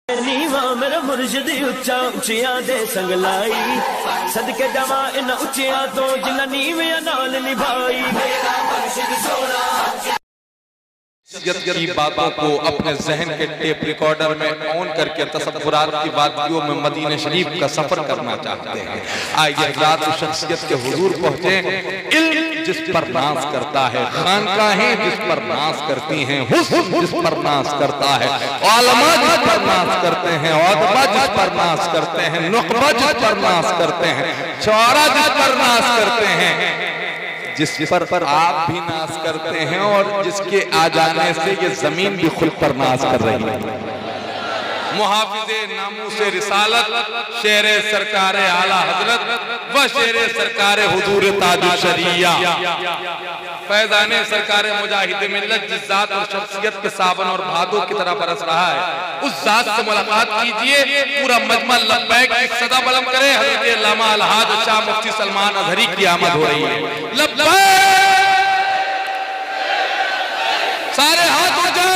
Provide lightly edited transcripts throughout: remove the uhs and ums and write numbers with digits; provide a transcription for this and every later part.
नीवा मेरा मुर्शिद उच्चा उचिया दे संगलाई सदके जावा इन उचिया तो जिन्ना नीवे नाल निभाई मेरा मुर्शिद सोना की बातों को अपने जहन के टेप रिकॉर्डर में ऑन करके तसव्वुरात की वादियों में मदीने शरीफ का सफर करना चाहते हैं। आइए रात शख्सियत के हुजूर पहुंचे। इल्म जिस पर नाज करता है, खानकाहें जिस पर नाज करती हैं, हुस्न जिस पर नाज करता है, उलमा जिस पर नाज करते हैं, उदबा जिस पर नाज करते हैं, नुखबा जिस पर नाज करते हैं, शुआरा जिस पर नाज करते हैं, जिस पर आप भी नाज करते हैं और जिसके आ जाने से ये जमीन भी खुद पर नाज कर रही है। मुहाफिज़े नामूसे रिसालत शेरे सरकारे आला हजरत व शेरे सरकारे हुजूर ताजुल शरिया फैजाने सरकारे मुजाहिद मिल्लत जिस जात और शख्सियत के सावन और भादों की तरह बरस रहा है, उस जात से मुलाकात कीजिए। पूरा मजमा लब्बैक की सदा बुलंद करे। हज़रत अल्लामा अलहाज शाह मुफ्ती सलमान अज़हरी की आमद हो रही है। लब्बैक सारे हाथ उठाए।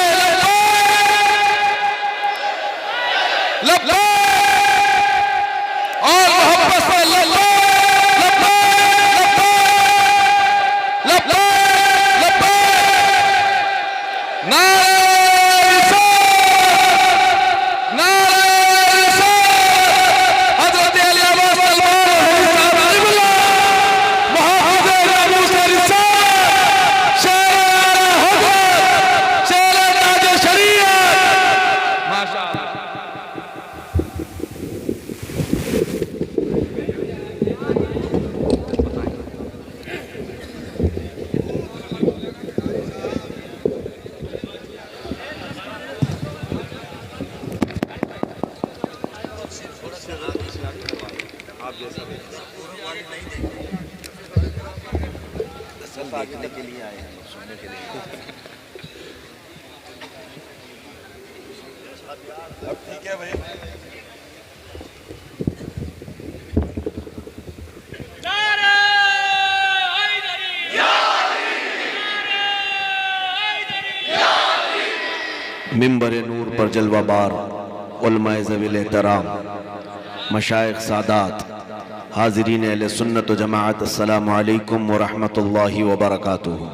और मोहब्बत से देखने के लिए आए हैं, सुनने के लिए। अब ठीक है भाई। मिंबर नूर पर जलवाबार उलमाए ज़वील एहतराम मशाइख सादात हाज़रीन अहले सुन्नत व जमाअत, अस्सलामु अलैकुम व रहमतुल्लाहि व बरकातुहू।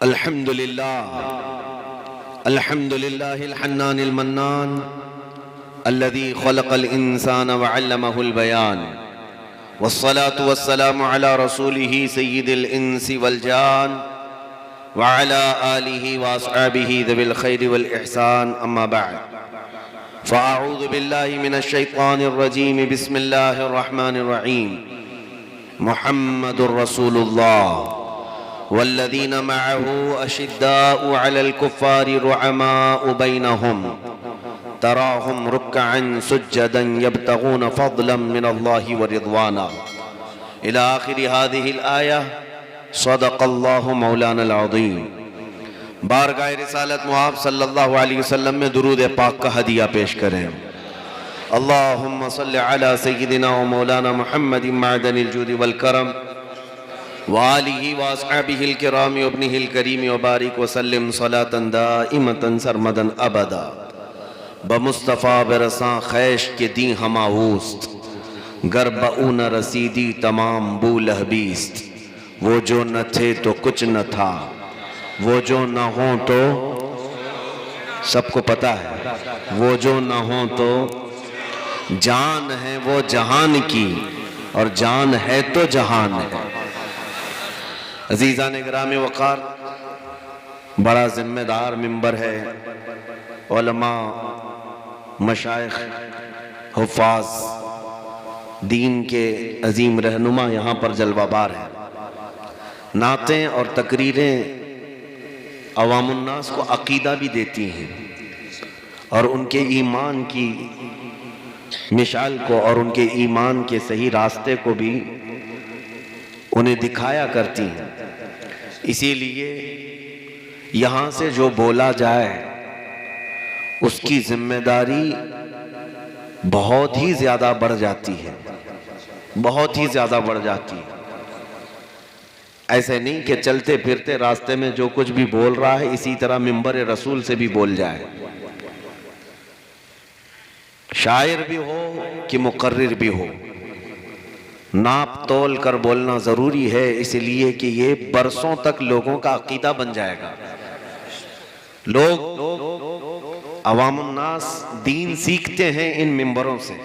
अल्हम्दुलिल्लाह अल्हम्दुलिल्लाहिल हन्नानिल मन्नान अल्लज़ी खलक़ल इंसान व अल्लमहुल बयान वस्सलातु वस्सलामु अला रसूलिही सय्यिदिल इंसी वल जान व अला आलिही व अस्हाबिही ज़िल खैरि वल इहसान, अम्मा बअद। फ़अऊज़ु बिल्लाहि मिनश शैतानिर रजीम, बिस्मिल्लाहिर रहमानिर रहीम। मुहम्मदुर रसूलुल्लाह वल्लज़ीना मअहू अशिद्दाउ अलल कुफ़्फ़ारि रुहमाउ बैनहुम तराहुम रुक्अन सुज्जदन यब्तगून फ़ज़लन मिनल्लाहि व रिज़वाना इला आखिरि हाज़िहिल आया। सदक़ल्लाहु मौलानल अज़ीम। बारगाह रिसालत मुआब सल्लल्लाहु अलैहि वसल्लम में दुरूद पाक का हदिया पेश करें। अल्लाहुम्मा सल्लि अला सय्यिदिना व मौलाना मुहम्मदिन मअदनिल जूदि वल करम व आलिहि व अस्हाबिहिल किराम व इब्निहिल करीम व बारिक व सल्लिम सलातन दाइमतन सरमदन अबदा बमुस्तफ़ा बरसां खैश के दी हमाऊस्त गर बऊ न रसीदी तमाम बू लहबीस्त। वो जो न थे तो कुछ न था, वो जो न हो तो सबको पता है, वो जो न हो तो जान है वो जहान की और जान है तो जहान है। अजीज़ान गिराम वक़ार, बड़ा जिम्मेदार मिंबर है। उलमा, मशाइख, हुफ़ाज़, दीन के अजीम रहनुमा यहाँ पर जलवाबार है। नातें और तकरीरें अवामुन्नास को अकीदा भी देती हैं और उनके ईमान की मिसाल को और उनके ईमान के सही रास्ते को भी उन्हें दिखाया करती हैं। इसीलिए यहाँ से जो बोला जाए उसकी जिम्मेदारी बहुत ही ज़्यादा बढ़ जाती है, बहुत ही ज़्यादा बढ़ जाती है। ऐसे नहीं कि चलते फिरते रास्ते में जो कुछ भी बोल रहा है इसी तरह मिंबर रसूल से भी बोल जाए। शायर भी हो कि मुकर्रिर भी हो, नाप तोल कर बोलना जरूरी है, इसलिए कि ये बरसों तक लोगों का अकीदा बन जाएगा। लोग अवामुन्नास दीन सीखते हैं इन मिंबरों से।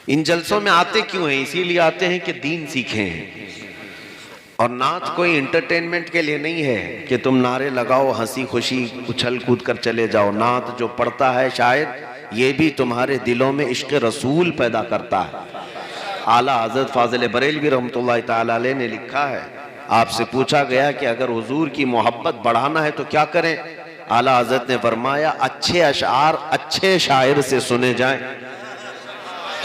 इन जलसों में आते क्यों हैं? इसीलिए आते हैं कि दीन सीखें। और नात कोई एंटरटेनमेंट के लिए नहीं है कि तुम नारे लगाओ, हंसी खुशी उछल कूद कर चले जाओ। नात जो पढ़ता है शायर, ये भी तुम्हारे दिलों में इश्क रसूल पैदा करता है। आला हजरत फाजिल बरेलवी रहमतुल्लाह ताला अलैह ने लिखा है, आपसे पूछा गया कि अगर हुजूर की मोहब्बत बढ़ाना है तो क्या करें? आला हजरत ने फरमाया, अच्छे अशआर अच्छे शायर से सुने जाएं,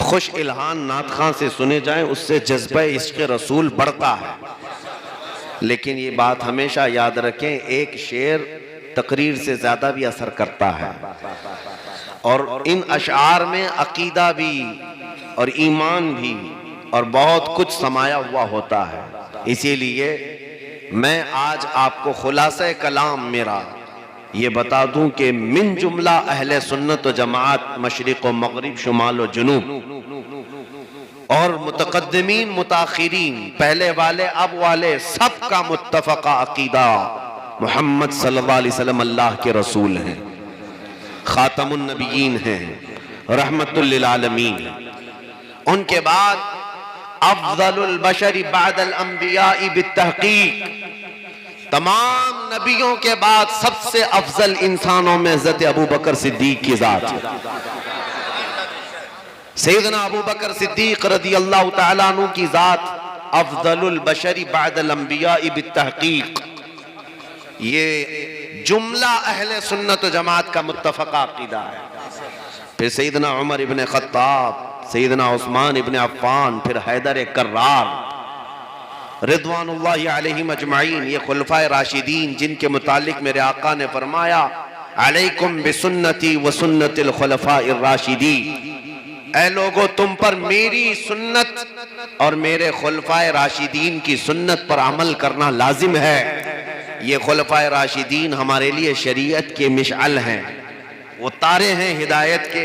खुश इल्हान नात खां से सुने जाएं, उससे जज्बा इश्क रसूल बढ़ता है। लेकिन ये बात हमेशा याद रखें, एक शेर तकरीर से ज्यादा भी असर करता है, और इन अशआर में अकीदा भी और ईमान भी और बहुत कुछ समाया हुआ होता है। इसीलिए मैं आज आपको खुलासा कलाम मेरा ये बता दूं कि मिन जुमला अहले सुन्नत व जमात मशरिक व मगरिब शुमाल व जुनूब और मुतकद्दिमीन मुताखिरीन, पहले वाले अब वाले, सबका मुत्तफका अकीदा मोहम्मद सल्लल्लाहु अलैहि वसल्लम अल्लाह के रसूल हैं, खातमुन नबिय्यीन हैं, रहमतुल लिल आलमीन। उनके बाद अफजलुल बशरी बादल अंबियाई बित्तहकीक, तमाम नबियों के बाद सबसे अफजल इंसानों में हज़रत अबू बकर सिद्दीक की जात है। सैयदना अबू बकर सिद्दीक रज़ियल्लाहु ताला अन्हु की जात अफजलुल बशरी बादल अंबियाई बित्तहकीक, ये जुमला अहले सुन्नत व जमात का मुत्तफका अकीदा है। फिर सैयदना उमर इब्ने खत्ताब, सैयदना उस्मान इब्ने अफ़्फ़ान, फिर हैदर कर्रार रिदवानुल्लाहि अलैहिम अजमाइन, ये खुलफाए राशिदीन जिनके मुतालिक मेरे आका ने फरमाया, अलैकुम बिसुन्नती व सुन्नतिल खुलफाए राशिदीन, ऐ लोगो तुम पर मेरी सुन्नत और मेरे खुलफाए राशिदीन की सुन्नत पर अमल करना लाजिम है। ये खुलफाए राशिदीन हमारे लिए शरीयत के मिशअल हैं, वो तारे हैं हिदायत के,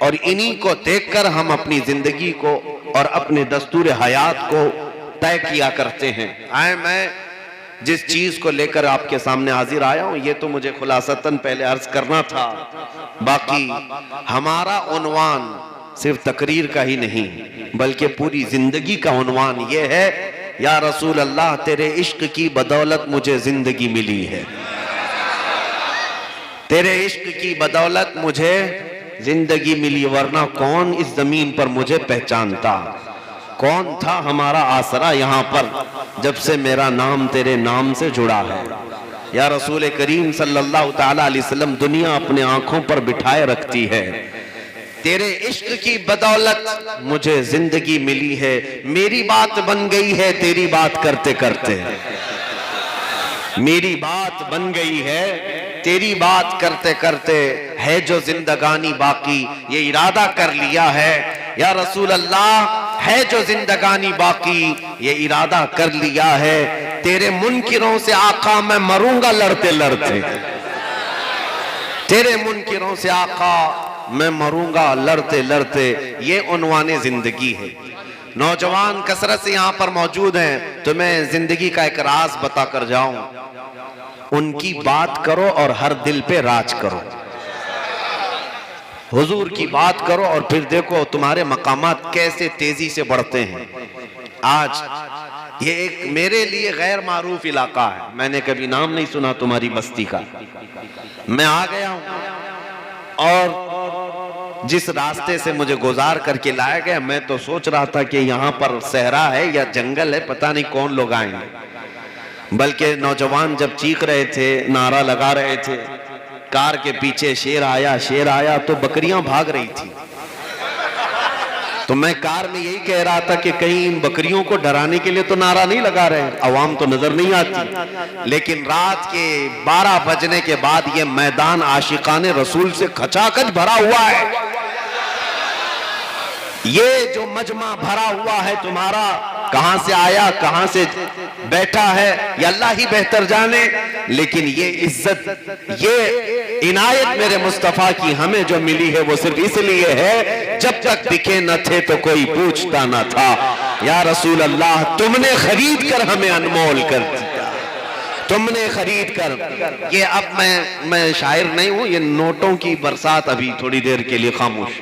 और इन्हीं को देखकर हम अपनी जिंदगी को और अपने दस्तूर हयात को तय किया करते हैं। आए मैं जिस चीज को लेकर आपके सामने हाजिर आया हूं, ये तो मुझे खुलासतन पहले अर्ज करना था। बाकी हमारा उन्वान सिर्फ तकरीर का ही नहीं बल्कि पूरी जिंदगी का उन्वान ये है, या रसूल अल्लाह तेरे इश्क की बदौलत मुझे जिंदगी मिली है, तेरे इश्क की बदौलत मुझे जिंदगी मिली, वरना कौन इस जमीन पर मुझे पहचानता, कौन था हमारा आसरा यहाँ पर, जब से मेरा नाम तेरे नाम से जुड़ा है। या रसूल करीम सल्लल्लाहु ताला अलैहि वसल्लम दुनिया अपने आंखों पर बिठाए रखती है, तेरे इश्क की बदौलत मुझे जिंदगी मिली है, मेरी बात बन गई है तेरी बात करते करते, मेरी बात बन गई है तेरी बात करते करते, है जो जिंदगानी बाकी ये इरादा कर लिया है, या रसूल अल्लाह है जो जिंदगानी बाकी ये इरादा कर लिया है, तेरे मुनकिरों से आका मैं मरूंगा लड़ते लड़ते, तेरे मुनकिरों से आका मैं मरूंगा लड़ते लड़ते, ये उन्वाने जिंदगी है। नौजवान कसरत से यहाँ पर मौजूद हैं, तो मैं जिंदगी का एक राज बता कर जाऊं, उनकी बात करो और हर दिल पे राज करो, हुजूर की बात करो और फिर देखो तुम्हारे मकामात कैसे तेजी से बढ़ते हैं। आज ये एक मेरे लिए गैर मारूफ इलाका है, मैंने कभी नाम नहीं सुना तुम्हारी बस्ती का, मैं आ गया हूं और जिस रास्ते से मुझे गुजार करके लाया गया, मैं तो सोच रहा था कि यहाँ पर सहरा है या जंगल है, पता नहीं कौन लोग आएंगे। बल्कि नौजवान जब चीख रहे थे, नारा लगा रहे थे, कार के पीछे शेर आया तो बकरियां भाग रही थी, तो मैं कार में यही कह रहा था कि कहीं इन बकरियों को डराने के लिए तो नारा नहीं लगा रहे, अवाम तो नजर नहीं आती। लेकिन रात के 12 बजने के बाद ये मैदान आशिकाने रसूल से खचाखच भरा हुआ है। ये जो मजमा भरा हुआ है तुम्हारा, कहां से आया, कहां से बैठा है, ये अल्लाह ही बेहतर जाने। लेकिन ये इज्जत, ये इनायत मेरे मुस्तफा की हमें जो मिली है वो सिर्फ इसलिए है, जब तक दिखे न थे तो कोई पूछता न था। या रसूल अल्लाह, तुमने खरीद कर हमें अनमोल कर दिया, तुमने खरीद कर। ये अब मैं शायर नहीं हूं, ये नोटों की बरसात अभी थोड़ी देर के लिए खामोश,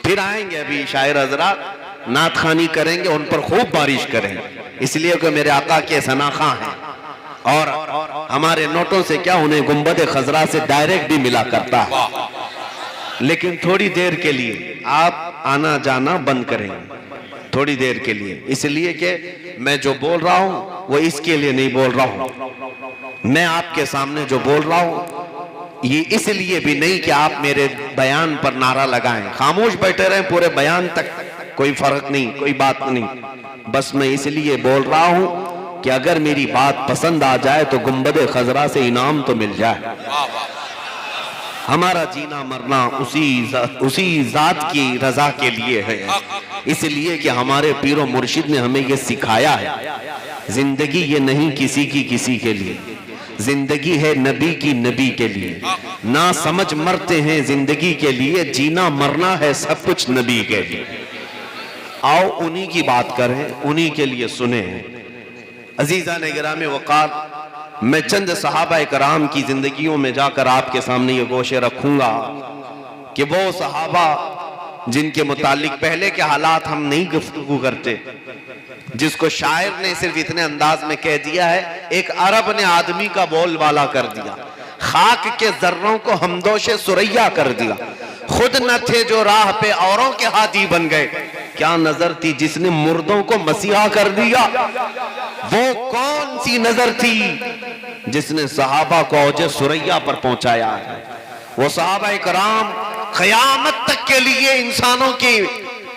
फिर आएंगे अभी शायर हजरात, नात खानी करेंगे, उन पर खूब बारिश करेंगे, इसलिए कि मेरे आका के सनाखा हैं और हमारे नोटों से क्या उन्हें गुंबद खजरा से डायरेक्ट भी मिला करता है। लेकिन थोड़ी देर के लिए आप आना जाना बंद करेंगे, थोड़ी देर के लिए, इसलिए कि मैं जो बोल रहा हूं वो इसके लिए नहीं बोल रहा हूं। मैं आपके सामने जो बोल रहा हूं ये इसलिए भी नहीं कि आप मेरे बयान पर नारा लगाएं, खामोश बैठे रहें पूरे बयान तक, कोई फर्क नहीं, कोई बात नहीं। बस मैं इसलिए बोल रहा हूं कि अगर मेरी बात पसंद आ जाए तो गुंबद खजरा से इनाम तो मिल जाए। हमारा जीना मरना उसी जात की रजा के लिए है, इसलिए कि हमारे पीरो मुर्शिद ने हमें ये सिखाया है, जिंदगी ये नहीं किसी की किसी के लिए, जिंदगी है नबी की नबी के लिए। ना समझ मरते हैं जिंदगी के लिए, जीना मरना है सब कुछ नबी के लिए। आओ उन्हीं की बात करें, उन्हीं के लिए सुने। अजीजा ने गिरामे वक़ार, मैं चंद सहाबा कराम की जिंदगियों में जाकर आपके सामने ये गोशे रखूंगा कि वो सहाबा जिनके मुतालिक पहले के हालात हम नहीं गुफ्तगू करते, जिसको शायर ने सिर्फ इतने अंदाज में कह दिया है, एक अरब ने आदमी का बोलबाला कर दिया, खाक के जर्रों को हमदोशे सुरैया कर दिया, खुद न थे जो राह पे औरों के हाथी बन गए। क्या नजर थी जिसने मुर्दों को मसीहा कर दिया? वो कौन सी नजर थी जिसने सहाबा को औजे सुरैया पर पहुंचाया है? वो सहाबा कराम क़यामत तक के लिए इंसानों की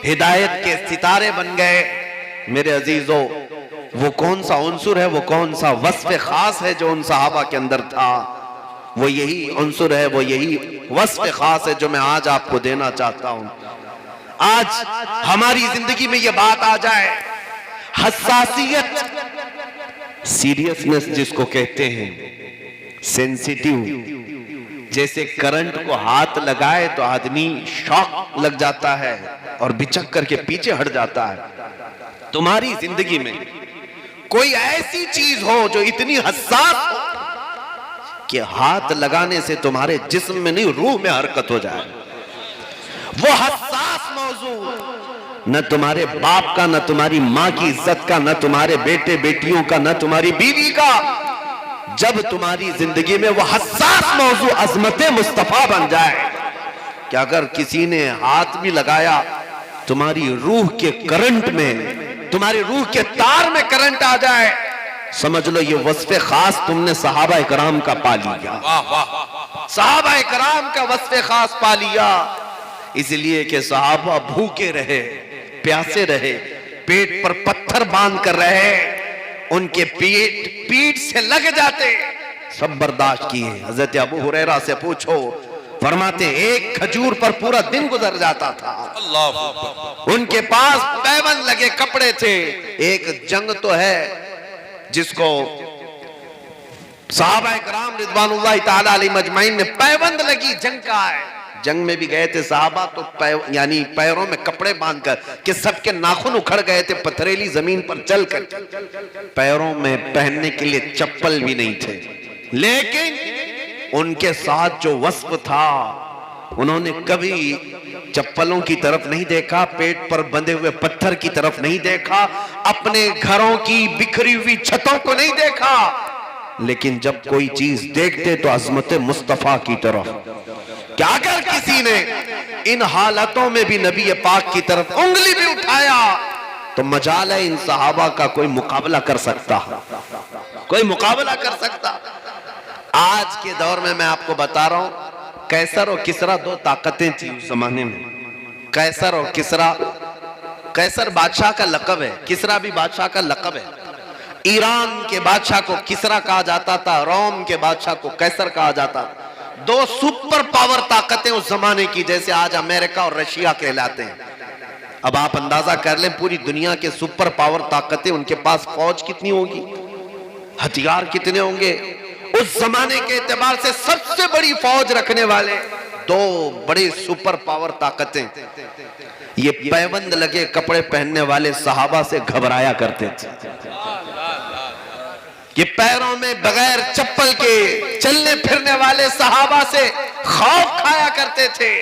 हिदायत के सितारे बन गए। मेरे अजीजों, वो कौन सा उन्सुर है, वो कौन सा वस्फ खास है जो उन सहाबा के अंदर था? वो यही उन्सुर है, वो यही वस्फ खास है जो मैं आज आपको देना चाहता हूं। आज हमारी जिंदगी में ये बात आ जाए, हसासियत, सीरियसनेस जिसको कहते हैं, सेंसिटिव, जैसे करंट को हाथ लगाए तो आदमी शॉक लग जाता है और बिचक करके पीछे हट जाता है। तुम्हारी जिंदगी में कोई ऐसी चीज हो जो इतनी हसास हो कि हाथ लगाने से तुम्हारे जिस्म में नहीं रूह में हरकत हो जाए। वो हसास मौजू न तुम्हारे बाप का, न तुम्हारी माँ की इज्जत का, न तुम्हारे बेटे बेटियों का, न तुम्हारी बीवी का। जब तुम्हारी जिंदगी में वो हसास मौजू अजमत मुस्तफा बन जाए कि अगर किसी ने हाथ भी लगाया तुम्हारी रूह के करंट में, तुम्हारी रूह के तार में करंट आ जाए, समझ लो ये वस्फ़े खास तुमने सहाबा इकराम का पा लिया। सहाबा इकराम का वस्फ़े खास पा लिया, इसलिए कि सहाबा भूखे रहे, प्यासे रहे, पेट पर पत्थर बांध कर रहे, उनके पीठ से लग जाते, सब बर्दाश्त किए। हजरत अबू हुरैरा से पूछो, फरमाते एक खजूर पर पूरा दिन गुजर जाता था। उनके पास पैबंद लगे कपड़े थे। एक जंग तो है जिसको सहाबा इकराम रिज़वानुल्लाह ताला अलैहिम अजमईन ने पैबंद लगी जंग का है। जंग में भी गए थे साहबा तो यानी पैरों में कपड़े बांधकर कि सबके नाखून उखड़ गए थे, पथरीली जमीन पर चलकर, पैरों में पहनने के लिए चप्पल भी नहीं थे। लेकिन उनके साथ जो वस्फ था, उन्होंने कभी चप्पलों की तरफ नहीं देखा, पेट पर बंधे हुए पत्थर की तरफ नहीं देखा, अपने घरों की बिखरी हुई छतों को नहीं देखा, लेकिन जब कोई चीज देखते तो अजमत मुस्तफा की तरफ। क्या अगर किसी ने इन हालतों में भी नबी पाक की तरफ उंगली भी उठाया तो मजाल है इन सहाबा का कोई मुकाबला कर सकता, कोई मुकाबला कर सकता। आज के दौर में मैं आपको बता रहा हूं, कैसर और किसरा दो ताकतें थी उस जमाने में। कैसर और किसरा, कैसर बादशाह का लकब है, किसरा भी बादशाह का लकब है। ईरान के बादशाह को किसरा कहा जाता था, रोम के बादशाह को कैसर कहा जाता था। दो सुपर पावर ताकतें उस जमाने की, जैसे आज अमेरिका और रशिया कहलाते हैं। अब आप अंदाजा कर लें पूरी दुनिया के सुपर पावर ताकतें, उनके पास फौज कितनी होगी, हथियार कितने होंगे। उस जमाने के एतबार से सबसे बड़ी फौज रखने वाले दो बड़े सुपर पावर ताकतें, ये पैबंद लगे कपड़े पहनने वाले सहाबा से घबराया करते थे। ये पैरों में बगैर चप्पल के चलने फिरने वाले सहाबा से खौफ खाया करते थे।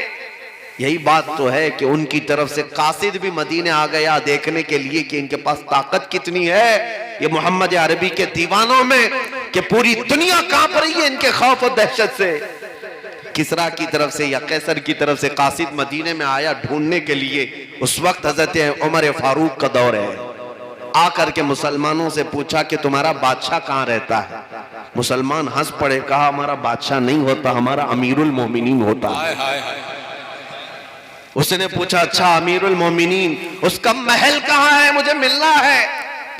यही बात तो है कि उनकी तरफ से कासिद भी मदीने आ गया देखने के लिए कि इनके पास ताकत कितनी है। ये मोहम्मद अरबी के दीवानों में कि पूरी दुनिया कांप रही है इनके खौफ और दहशत से। किसरा की तरफ से या कैसर की तरफ से कासिद मदीने में आया ढूंढने के लिए। उस वक्त हजरत उमर फारूक का दौर है। आकर के मुसलमानों से पूछा कि तुम्हारा बादशाह कहाँ रहता है। मुसलमान हंस पड़े, कहा हमारा बादशाह नहीं होता, हमारा अमीरुल मोमिनीन होता है। उसने पूछा अच्छा अमीरुल मोमिनीन, उसका महल कहाँ है, मुझे मिलना है।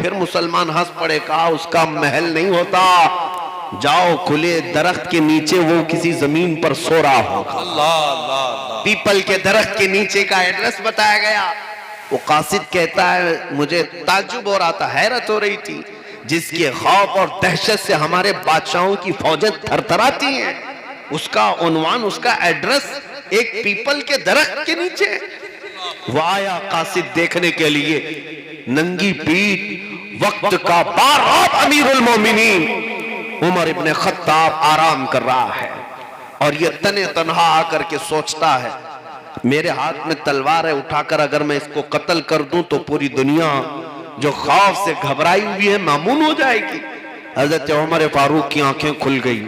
फिर मुसलमान हंस पड़े, कहा उसका महल नहीं होता, जाओ खुले दरख्त के नीचे वो किसी जमीन पर सो रहा होगा। पीपल के दरख्त के नीचे का एड्रेस बताया गया। वो कासिद कहता है मुझे ताज्जुब हो रहा था, हैरत हो रही थी, जिसके खौफ और दहशत से हमारे बादशाहों की फौजें थरथराती हैं, उसका उन्वान, उसका एड्रेस एक पीपल के दरख्त के नीचे। वो आया कासिद देखने के लिए, नंगी पीठ वक्त का बाराब अमीरुल मोमिनीन उमर इब्ने खत्ताब आराम कर रहा है। और ये तने तन्हा आकर के सोचता है मेरे हाथ में तलवार है, उठाकर अगर मैं इसको कत्ल कर दूं तो पूरी दुनिया जो खौफ से घबराई हुई है मामून हो जाएगी। हजरत उमर फारूक की आंखें खुल गई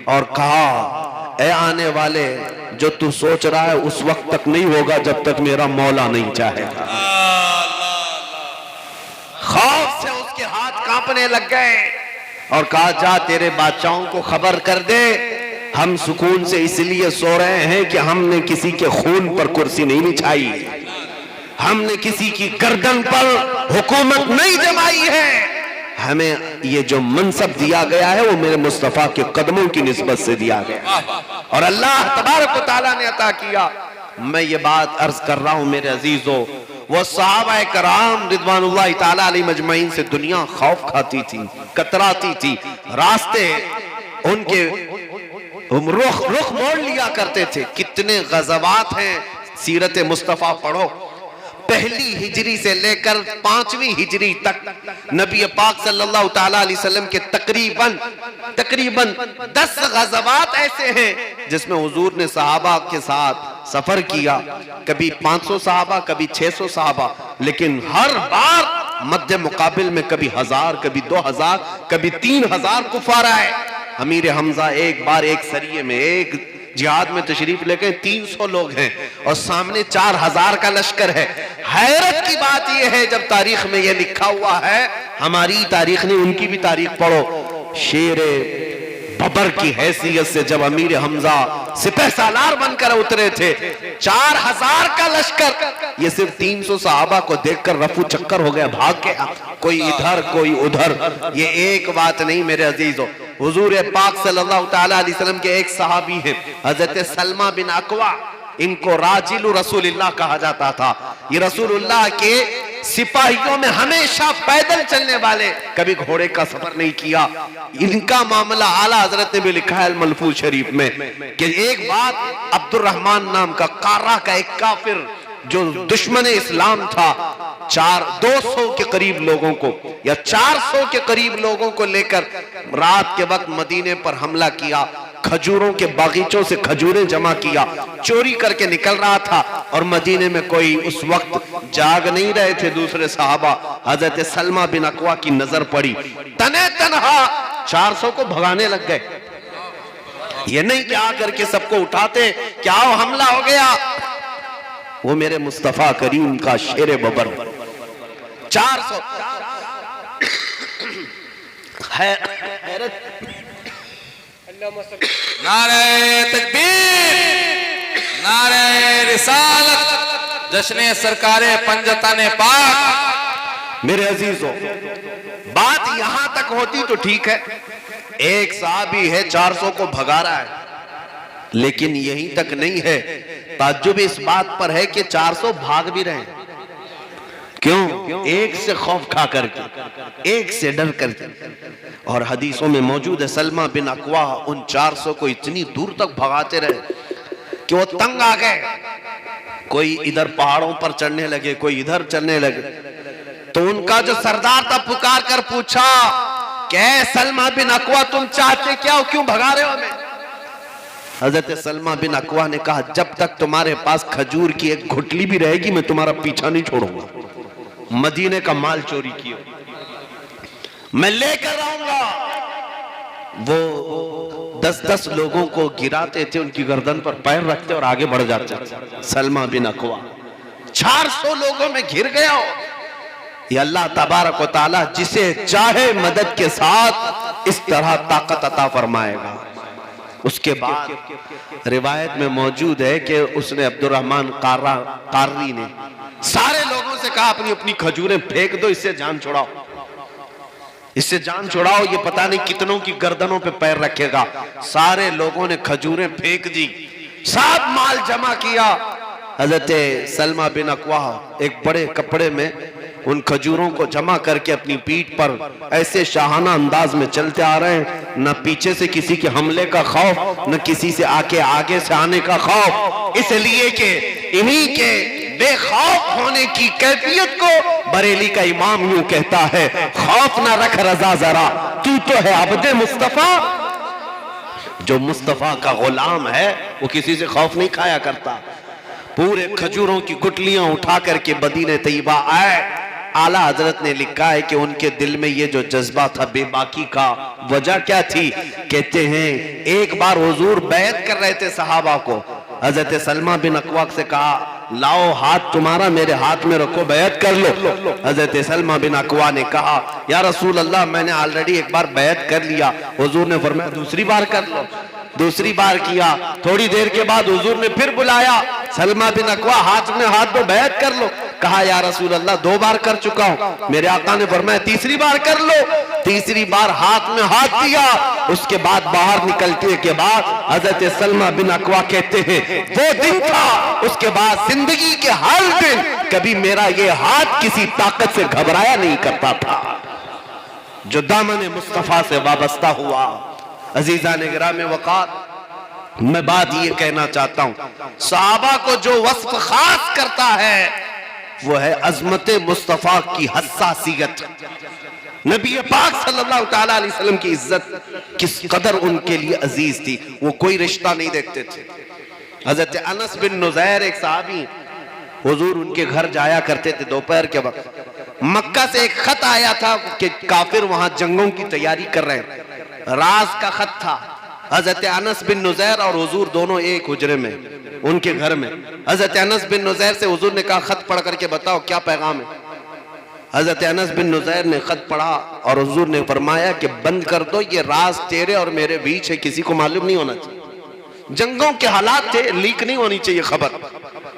और कहा ए आने वाले, जो तू सोच रहा है उस वक्त तक नहीं होगा जब तक मेरा मौला नहीं चाहेगा। खौफ से उसके हाथ कांपने लग गए और कहा जा तेरे बादशाहों को खबर कर दे, हम सुकून से इसलिए सो रहे हैं कि हमने किसी के खून पर कुर्सी नहीं बिछाई, हमने किसी की गर्दन पर हुकूमत नहीं जमाई है, हमें ये जो मनसब दिया गया है वो मेरे मुस्तफा के कदमों की निस्बत से दिया गया और अल्लाह तबारक व तआला ने अता किया। मैं ये बात अर्ज कर रहा हूं मेरे अजीजों, वो सहाबा कराम रिदवानुल्लाह तआला अलैहिम अजमईन से दुनिया खौफ खाती थी, कतराती थी, रास्ते उनके रुख मोड़ लिया करते थे। कितने गज़वात हैं, सीरत मुस्तफ़ा पढ़ो, पहली हिजरी से लेकर 5वीं हिजरी तक नबी पाक सल्लल्लाहु तआला अलैहि वसल्लम के तकरीबन 10 गज़वात ऐसे हैं जिसमें हुजूर ने सहाबा के साथ सफर किया। कभी 500 सहाबा, कभी 600 सहाबा, लेकिन हर बार मध्य मुकाबिल में कभी 1000, कभी 2000, कभी 3000 कुफार आए। अमीर हमजा एक बार एक सरिये में एक जिहाद में तशरीफ लेके 300 लोग हैं और सामने 4000 का लश्कर है। हैरत की बात यह है जब तारीख में यह लिखा हुआ है, हमारी तारीख ने उनकी भी तारीख पढ़ो, शेरे बबर की हैसियत से जब अमीर हमजा सिपह सालार बनकर उतरे थे, 4000 का लश्कर, ये सिर्फ 300 सहाबा को देखकर रफू चक्कर हो गया, भाग गया, कोई इधर कोई उधर। ये एक बात नहीं मेरे अजीजों, हुजूर पाक सल्लल्लाहु तआला अलैहि वसल्लम के एक सहाबी हैं हजरत सलमा बिन अकवा, इनको राजिलु रसूलुल्लाह कहा जाता था। ये रसूलुल्लाह के सिपाहियों में हमेशा पैदल चलने वाले, कभी घोड़े का सफर नहीं किया। इनका मामला आला हजरत ने भी लिखा है मलफूज शरीफ में कि एक बात अब्दुर्रहमान नाम का कारा का एक काफिर जो दुश्मन इस्लाम था, 200 के करीब लोगों को या 400 के करीब लोगों को लेकर रात के वक्त मदीने पर हमला किया, खजूरों के बागीचों से खजूरें जमा किया, चोरी करके निकल रहा था और मदीने में कोई उस वक्त जाग नहीं रहे थे दूसरे सहाबा। हजरत सलमा बिन अकवा की नजर पड़ी, तने तनहा 400 को भगाने लग गए। ये नहीं कि आकर के सबको उठाते, क्या हमला हो गया, वो मेरे मुस्तफा करीम का शेरे बबर 400 नारे तकबीर, नारे रिसालत, जश्ने सरकारे पंजताने पाक। मेरे अजीजों, बात यहां तक होती तो ठीक है, एक साहबी है 400 को भगा रहा है, लेकिन यहीं तक नहीं है। ताज्जुब इस बात पर है कि 400 भाग भी रहे हैं। क्यों? एक से खौफ खा करके, एक से डर करके। और हदीसों में मौजूद है सलमा बिन अक्वा उन 400 को इतनी दूर तक भगाते रहे कि वो तंग आ गए। कोई इधर पहाड़ों पर चढ़ने लगे, कोई इधर चढ़ने लगे। तो उनका जो सरदार था पुकार कर पूछा, क्या सलमा बिन अक्वा तुम चाहते क्या हो, क्यों भगा रहे हो हमें? हजरत सलमा बिन अक्वा ने कहा, जब तक तुम्हारे पास खजूर की एक घुटली भी रहेगी मैं तुम्हारा पीछा नहीं छोड़ूंगा। मदीने का माल चोरी किया मैं लेकर आऊंगा। वो 10-10 लोगों को गिराते थे, उनकी गर्दन पर पैर रखते और आगे बढ़ जाते। सलमा बिन अक्वा 400 लोगों में घिर गया हो। ये अल्लाह तबारक व तआला जिसे चाहे मदद के साथ इस तरह ताकत अता फरमाएगा। उसके बाद रिवायत में मौजूद है कि उसने अब्दुर्रहमान काररी ने सारे लोगों से कहा, अपनी अपनी खजूरें फेंक दो, इससे जान छुड़ाओ, इससे जान छुड़ाओ, ये पता नहीं कितनों की गर्दनों पे पैर रखेगा। सारे लोगों ने खजूरें फेंक दी, सब माल जमा किया। हजरत सलमा बिन अक्वा एक बड़े कपड़े में उन खजूरों को जमा करके अपनी पीठ पर ऐसे शाहाना अंदाज में चलते आ रहे हैं। न पीछे से किसी के हमले का खौफ, न किसी से आगे से आने का खौफ, इसलिए कि इन्हीं के बेखौफ होने की कैफियत को बरेली का इमाम यूं कहता है, खौफ ना रख रजा जरा, तू तो है अब्दे मुस्तफा। जो मुस्तफा का गुलाम है वो किसी से खौफ नहीं खाया करता। पूरे खजूरों की गुटलियां उठा करके मदीने तैयबा आए। आला हजरत ने लिखा है कि उनके दिल में ये जो जज्बा था बेबाकी का, वजह क्या थी? कहते हैं एक बार हुजूर बैत कर रहे थे सहाबा को। हजरत सलमा बिन अक्वा से कहा, लाओ हाथ तुम्हारा मेरे हाथ में रखो, बैत कर लो। हजरत सलमा बिन अक्वा ने कहा, या रसूल अल्लाह मैंने ऑलरेडी एक बार बैत कर लिया। हुजूर ने फरमाया दूसरी बार कर लो। दूसरी बार किया। थोड़ी देर के बाद हुजूर ने फिर बुलाया, सलमा बिन अक्वा हाथ में हाथ दो, बैत कर लो। कहा, या रसूल अल्लाह 2 बार कर चुका हूं। मेरे आका ने फरमाया तीसरी बार कर लो। तीसरी बार हाथ में हाथ दिया। उसके बाद बाहर निकलने के बाद हजरत सलमा बिन अक्वा कहते हैं वो दिन था, उसके बाद जिंदगी के हर दिन कभी मेरा ये हाथ किसी ताकत से घबराया नहीं करता था जो दामन मुस्तफा से वाबस्ता हुआ। अजीजा ने गिरामे वक़ार, मैं बात ये कहना चाहता हूं, सहाबा को जो वस्फ खास करता है वो है अजमत मुस्तफा की हसासियत। नबी पाक सल्लल्लाहु तआला अलैहि वसल्लम की इज्जत किस कदर उनके लिए अजीज थी, वो कोई रिश्ता नहीं देखते थे। हजरत अनस बिन नुज़ैर एक सहाबी, हुजूर उनके घर जाया करते थे दोपहर के वक्त। मक्का से एक खत आया था कि काफिर वहां जंगों की तैयारी कर रहे हैं। राज का खत था। हजरत अनस बिन नुज़ैर और हुजूर दोनों एक हुजरे में, उनके घर में। हजरत अनस बिन नुज़ैर से हुजूर ने कहा, खत पढ़ करके बताओ क्या पैगाम है। हजरत अनस बिन नुज़ैर ने खत पढ़ा और हुजूर ने फरमाया कि बंद कर दो, ये राज तेरे और मेरे बीच है, किसी को मालूम नहीं होना चाहिए। जंगों के हालात थे, लीक नहीं होनी चाहिए खबर।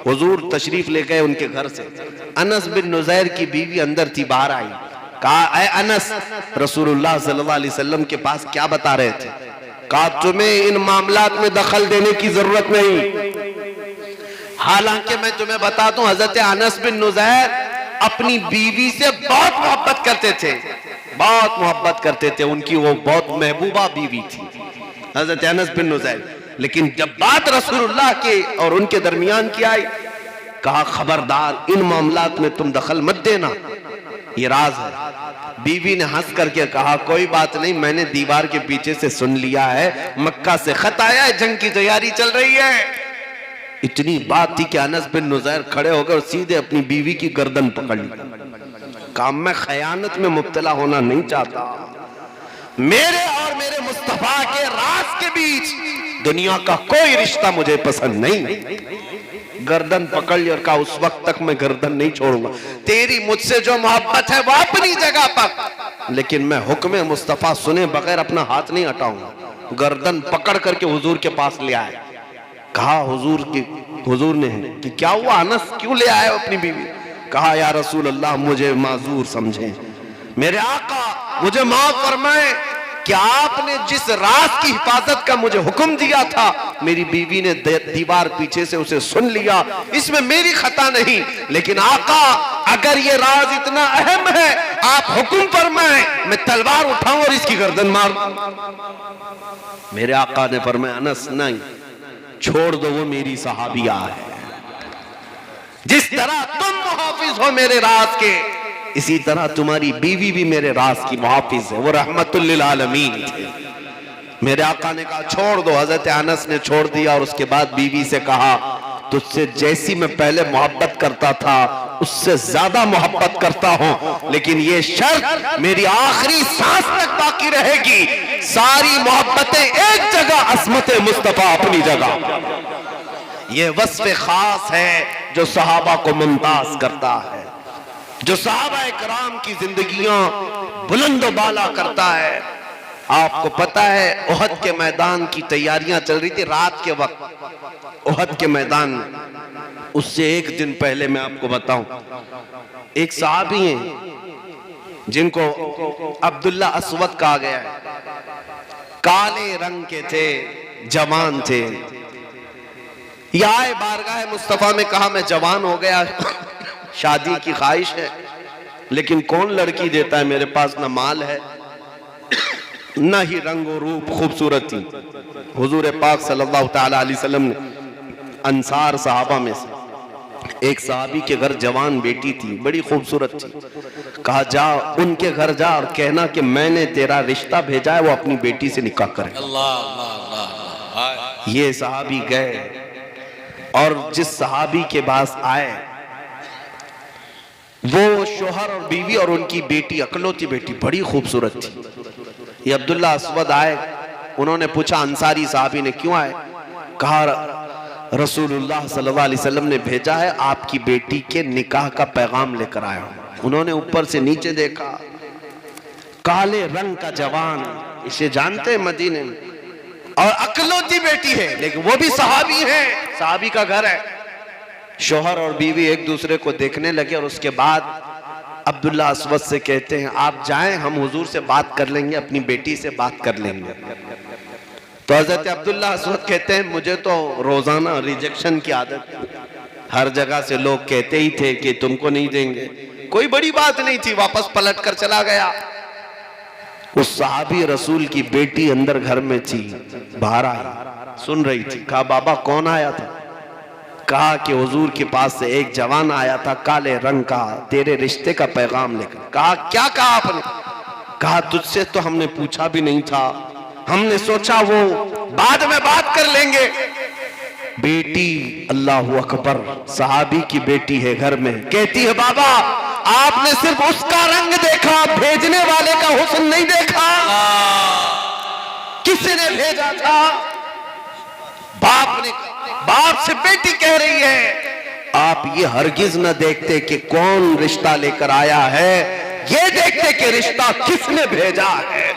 हुजूर तशरीफ ले गए उनके घर से। अनस बिन नुज़ैर की बीवी अंदर थी, बाहर आई। कहा, ऐ अनस, रसूलुल्लाह सल्लल्लाहु अलैहि वसल्लम के पास क्या बता रहे थे? कहा, तुम्हें इन मामलात में दखल देने की जरूरत नहीं। हालांकि मैं तुम्हें बता दूं, हजरत अनस बिन नुज़ैर अपनी बीवी से बहुत मोहब्बत करते थे, बहुत मोहब्बत करते थे। उनकी वो बहुत महबूबा बीवी थी हजरत अनस बिन नुज़ैर। लेकिन जब बात रसूलुल्लाह के और उनके दरमियान की आई, कहा खबरदार इन मामलात में तुम दखल मत देना, ये राज है। बीवी ने हंस करके कहा, कोई बात नहीं, मैंने दीवार के पीछे से सुन लिया है, मक्का से खत आया है, जंग की तैयारी चल रही है। इतनी बात थी कि अनस बिन नुज़ैर खड़े हो गए और सीधे अपनी बीवी की गर्दन पकड़ ली। कहा, मैं खयानत में मुब्तला होना नहीं चाहता। मेरे और मेरे मुस्तफा के राज के बीच दुनिया का कोई रिश्ता मुझे पसंद नहीं। गर्दन पकड़ ली और कहा, उस वक्त तक मैं गर्दन नहीं छोड़ूंगा। तेरी मुझसे जो मोहब्बत है वो अपनी जगह पर, लेकिन मैं हुक्म मुस्तफा सुने बगैर अपना हाथ नहीं हटाऊंगा। गर्दन पकड़ करके हुजूर के पास ले आए। कहा, हुजूर ने कि क्या हुआ अनस, क्यों ले आए अपनी बीवी? कहा, या रसूल अल्लाह मुझे माजूर समझे, मेरे आका मुझे माफ फरमाए, कि आपने जिस राज की हिफाजत का मुझे हुक्म दिया था, मेरी बीवी ने दीवार पीछे से उसे सुन लिया, इसमें मेरी खता नहीं। लेकिन आका, अगर ये राज इतना अहम है, आप हुक्म फरमाएं, मैं तलवार उठाऊं और इसकी गर्दन मार दूं। मेरे आका ने फरमाया, अनस नहीं, छोड़ दो, वो मेरी सहाबिया है। जिस तरह तुम मुहाफिज हो मेरे राज के, इसी तरह तुम्हारी बीवी भी मेरे राज की मुहाफिज है। वो रहमतुल लिल आलमीन थे। मेरे आका ने कहा छोड़ दो। हजरत अनस ने छोड़ दिया और उसके बाद बीवी से कहा, तुझसे जैसी मैं पहले मोहब्बत करता था उससे ज्यादा मोहब्बत करता हूं, लेकिन ये शर्त मेरी आखिरी सांस तक बाकी रहेगी। सारी मोहब्बतें एक जगह, अस्मत मुस्तफा अपनी जगह। ये वस्फ खास है जो सहाबा को मुमताज करता है, जो सहाबा इकराम की जिंदगियां बुलंद बाला करता है। आपको पता है उहद के मैदान की तैयारियां चल रही थी रात के वक्त, उहद के मैदान में। उससे एक दिन पहले मैं आपको बताऊं, एक सहाबी हैं जिनको अब्दुल्ला अस्वद कहा गया है, काले रंग के थे, जवान थे। यहाँ बारगाह मुस्तफा में कहा मैं जवान हो गया, शादी की ख्वाहिश है, लेकिन कौन लड़की देता है, मेरे पास ना माल है ना ही रंग और रूप खूबसूरती। हुजूर पाक सल्लल्लाहु तआला अलैहि वसल्लम ने अंसार सहाबा में से एक सहाबी के घर जवान बेटी थी, बड़ी खूबसूरत थी। कहा जा उनके घर जा और कहना कि मैंने तेरा रिश्ता भेजा है, वो अपनी बेटी से निकाह करे। ये सहाबी गए और जिस सहाबी के पास आए वो शोहर और बीवी और उनकी बेटी, अकलौती बेटी, बड़ी खूबसूरत थी। ये अब्दुल्ला अस्वद आए, उन्होंने पूछा अंसारी साहबी ने क्यों आए? कहा रसूलुल्लाह सल्लल्लाहु अलैहि वसल्लम ने भेजा है, आपकी बेटी के निकाह का पैगाम लेकर आया हूं। उन्होंने ऊपर से नीचे देखा, काले रंग का जवान, इसे जानते हैं मदीने में, और अकलौती बेटी है, लेकिन वो भी सहाबी है, सहाबी का घर है। शोहर और बीवी एक दूसरे को देखने लगे और उसके बाद अब्दुल्ला अस्वद से कहते हैं आप जाएं, हम हुजूर से बात कर लेंगे, अपनी बेटी से बात कर लेंगे। तो हजरत अब्दुल्ला अस्वद कहते हैं मुझे तो रोजाना रिजेक्शन की आदत है, हर जगह से लोग कहते ही थे कि तुमको नहीं देंगे, कोई बड़ी बात नहीं थी, वापस पलट कर चला गया। उस सहाबी रसूल की बेटी अंदर घर में थी, बाहर आई, सुन रही थी। कहा बाबा कौन आया था? कहा कि हुजूर के पास से एक जवान आया था, काले रंग का, तेरे रिश्ते का पैगाम लेकर। कहा क्या कहा आपने? कहा तुझसे तो हमने पूछा भी नहीं था, हमने सोचा वो बाद में बात कर लेंगे। बेटी, अल्लाहु अकबर, सहाबी की बेटी है घर में, कहती है बाबा आपने सिर्फ उसका रंग देखा, भेजने वाले का हुस्न नहीं देखा। किसने भेजा था? बाप ने। बाप से बेटी कह रही है आप ये हरगिज न देखते कि कौन रिश्ता लेकर आया है, ये देखते कि रिश्ता किसने भेजा है।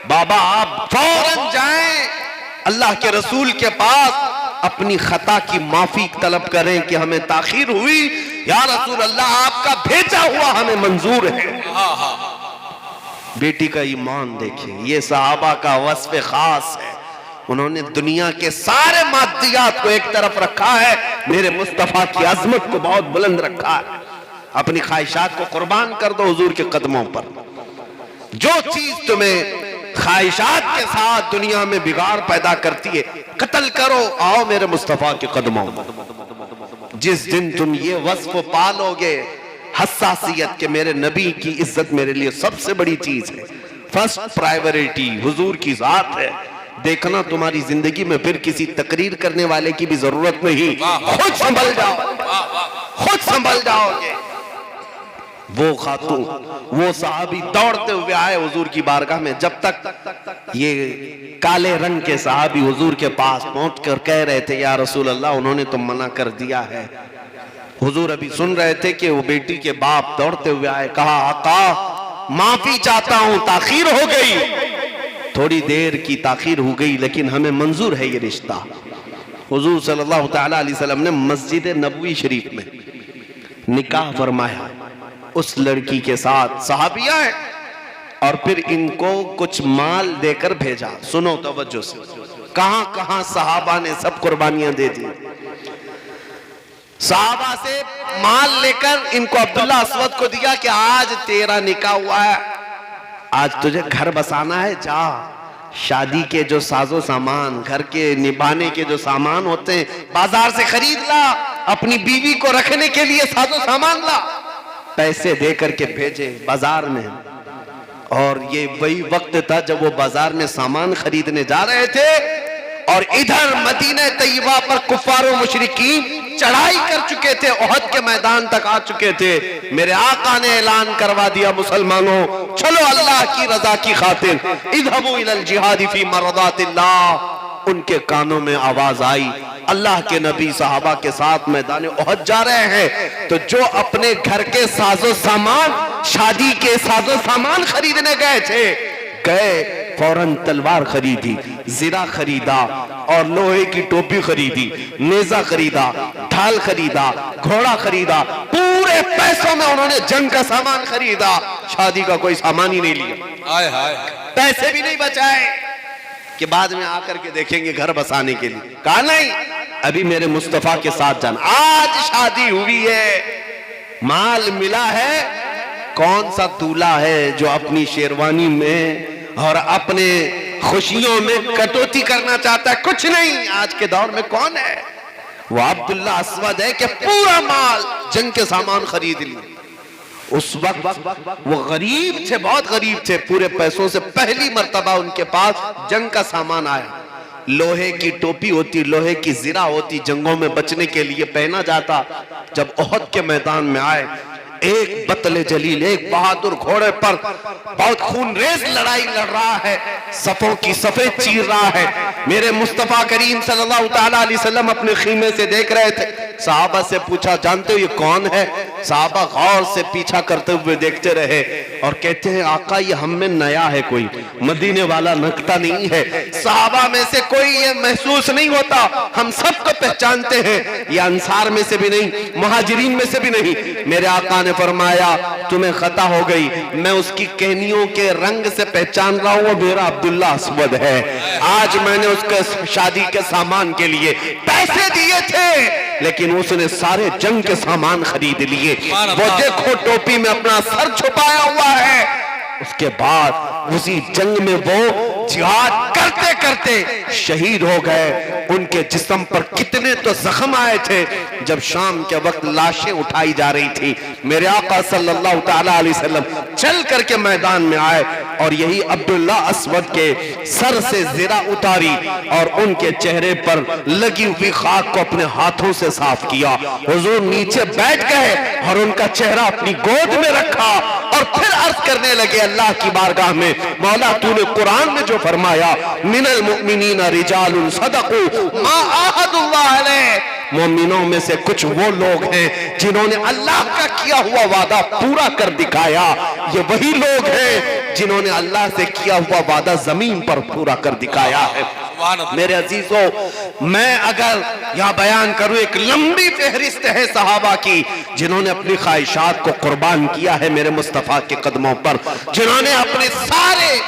बाबा आप फौरन जाएं अल्लाह के रसूल के पास, अपनी खता की माफी तलब करें कि हमें ताखीर हुई, या रसूल अल्लाह आपका भेजा हुआ हमें मंजूर है। बेटी का ईमान देखिए, ये सहाबा का वस्फ खास है। उन्होंने दुनिया के सारे मादियात को एक तरफ रखा है, मेरे मुस्तफा की अजमत को बहुत बुलंद रखा है। अपनी ख्वाहिशात को कुर्बान कर दो हुजूर के कदमों पर। जो चीज तुम्हें ख्वाहिशात के साथ दुनिया में बिगाड़ पैदा करती है, कत्ल करो, आओ मेरे मुस्तफा के कदमों पर। जिस दिन तुम ये वस्फ पालोगे, हसासियत के मेरे नबी की इज्जत मेरे लिए सबसे बड़ी चीज है, फर्स्ट प्रायोरिटी हुजूर की जात है। देखना तुम्हारी जिंदगी में फिर किसी तकरीर करने वाले की भी जरूरत नहीं, खुद संभल जाओ, खुद संभल जाओगे। वो खातून, वो सहाबी दौड़ते हुए आए हुजूर की बारगाह में। जब तक ये काले रंग के सहाबी हुजूर के पास पहुंच कर कह रहे थे या रसूल अल्लाह उन्होंने तो मना कर दिया है, हुजूर अभी सुन रहे थे कि वो बेटी के बाप दौड़ते हुए आए। कहा आका माफी चाहता हूं, ताखीर हो गई, थोड़ी देर की ताखीर हो गई, लेकिन हमें मंजूर है ये रिश्ता। हुजूर सल्लल्लाहु तआला अलैहि वसल्लम ने मस्जिद नबवी शरीफ में निकाह फरमाया उस लड़की के साथ। सहाबिया है, और फिर इनको कुछ माल देकर भेजा। सुनो तवज्जो से, कहां कहां सहाबा ने सब कुर्बानियां दे दी। सहाबा से माल लेकर इनको अब्दुल्ला अस्वद को दिया कि आज तेरा निकाह हुआ है, आज तुझे घर बसाना है, जा शादी के जो साजो सामान, घर के निभाने के जो सामान होते हैं बाजार से खरीद ला, अपनी बीवी को रखने के लिए साजो सामान ला। पैसे दे करके भेजे बाजार में। और ये वही वक्त था जब वो बाजार में सामान खरीदने जा रहे थे और इधर मदीना तैयबा पर कुफार और मुशरिकीन चढ़ाई कर चुके थे, ओहद के मैदान तक आ चुके थे। मेरे आका ने ऐलान करवा दिया, मुसलमानों चलो अल्लाह की रजा की खातिर इज़हबू इलल जिहाद फी मरदातिल्लाह। उनके कानों में आवाज आई, अल्लाह के नबी सहाबा के साथ मैदान ओहद जा रहे हैं। तो जो अपने घर के साजो सामान, शादी के साजो सामान खरीदने गए थे, गए फौरन तलवार खरीदी, जीरा खरीदा और लोहे की टोपी खरीदी, नेजा खरीदा, ढाल खरीदा, घोड़ा खरीदा, पूरे पैसों में उन्होंने जंग का सामान खरीदा। शादी का कोई सामान ही नहीं लिया। हाय हाय, पैसे भी नहीं बचाए कि बाद में आकर के देखेंगे घर बसाने के लिए। कहा नहीं, अभी मेरे मुस्तफा के साथ जाना। आज शादी हुई है, माल मिला है, कौन सा दूल्हा है जो अपनी शेरवानी में और अपने खुशियों में कटौती करना चाहता है? कुछ नहीं। आज के दौर में कौन है? वो अब्दुल्ला अस्वद है कि पूरा माल जंग के सामान खरीद लिए। उस वक्त वो गरीब थे, बहुत गरीब थे। पूरे पैसों से पहली मर्तबा उनके पास जंग का सामान आया। लोहे की टोपी होती, लोहे की जीरा होती, जंगों में बचने के लिए पहना जाता। जब ओहद के मैदान में आए, एक बतले जलील, एक बहादुर घोड़े पर बहुत खूनरेज लड़ाई लड़ रहा है, सफों की सफेद चीर रहा है। मेरे मुस्तफा करीम सल्लल्लाहु तआला अलैहि वसल्लम अपने खीमे से देख रहे थे। सहाबा से पूछा, जानते हो ये कौन है? सहाबा गौर से पीछा करते हुए देखते रहे और कहते हैं, आका ये हम में नया है, कोई मदीने वाला नकता नहीं है। सहाबा में से कोई ये महसूस नहीं होता, हम सबको पहचानते हैं, ये अंसार में से भी नहीं, मुहाजिरीन में से भी नहीं। मेरे आका ने फरमाया, तुम्हें खता हो गई, मैं उसकी कहनियों के रंग से पहचान रहा हूं, वो मेरा अब्दुल्ला अस्वद है। आज मैंने उसके शादी के सामान के लिए पैसे दिए थे, लेकिन उसने सारे जंग के सामान खरीद लिए। वो देखो टोपी में अपना सर छुपाया हुआ है। उसके बाद उसी जंग में वो जिहाद करते करते शहीद हो गए। उनके जिस्म पर कितने तो जख्म आए थे। जब शाम के वक्त लाशें उठाई जा रही थी, मेरे आका सल्लल्लाहु तआला अलैहि वसल्लम चल करके मैदान में आए और यही अब्दुल्ला अस्वद के सर से ज़िरा उतारी और उनके चेहरे पर लगी हुई खाक को अपने हाथों से साफ किया। हुजूर नीचे बैठ गए और उनका चेहरा अपनी गोद में रखा और फिर अर्ज करने लगे अल्लाह की बारगाह में, मौला तूने कुरान में जो फरमाया, मिनल मुमिनीना रिजालुन सदकू मा आहदुल्लाह अलैह, मोमिनों में से कुछ वो लोग हैं जिन्होंने अल्लाह का किया हुआ वादा पूरा कर दिखाया। ये वही लोग हैं जिन्होंने अल्लाह से किया हुआ वादा जमीन पर पूरा कर दिखाया है। मेरे अजीजों, मैं अगर यह बयान करूं, एक लंबी फहरिस्त है सहाबा की जिन्होंने अपनी ख्वाहिशात को कुर्बान किया है मेरे मुस्तफा के कदमों पर, जिन्होंने अपने सारे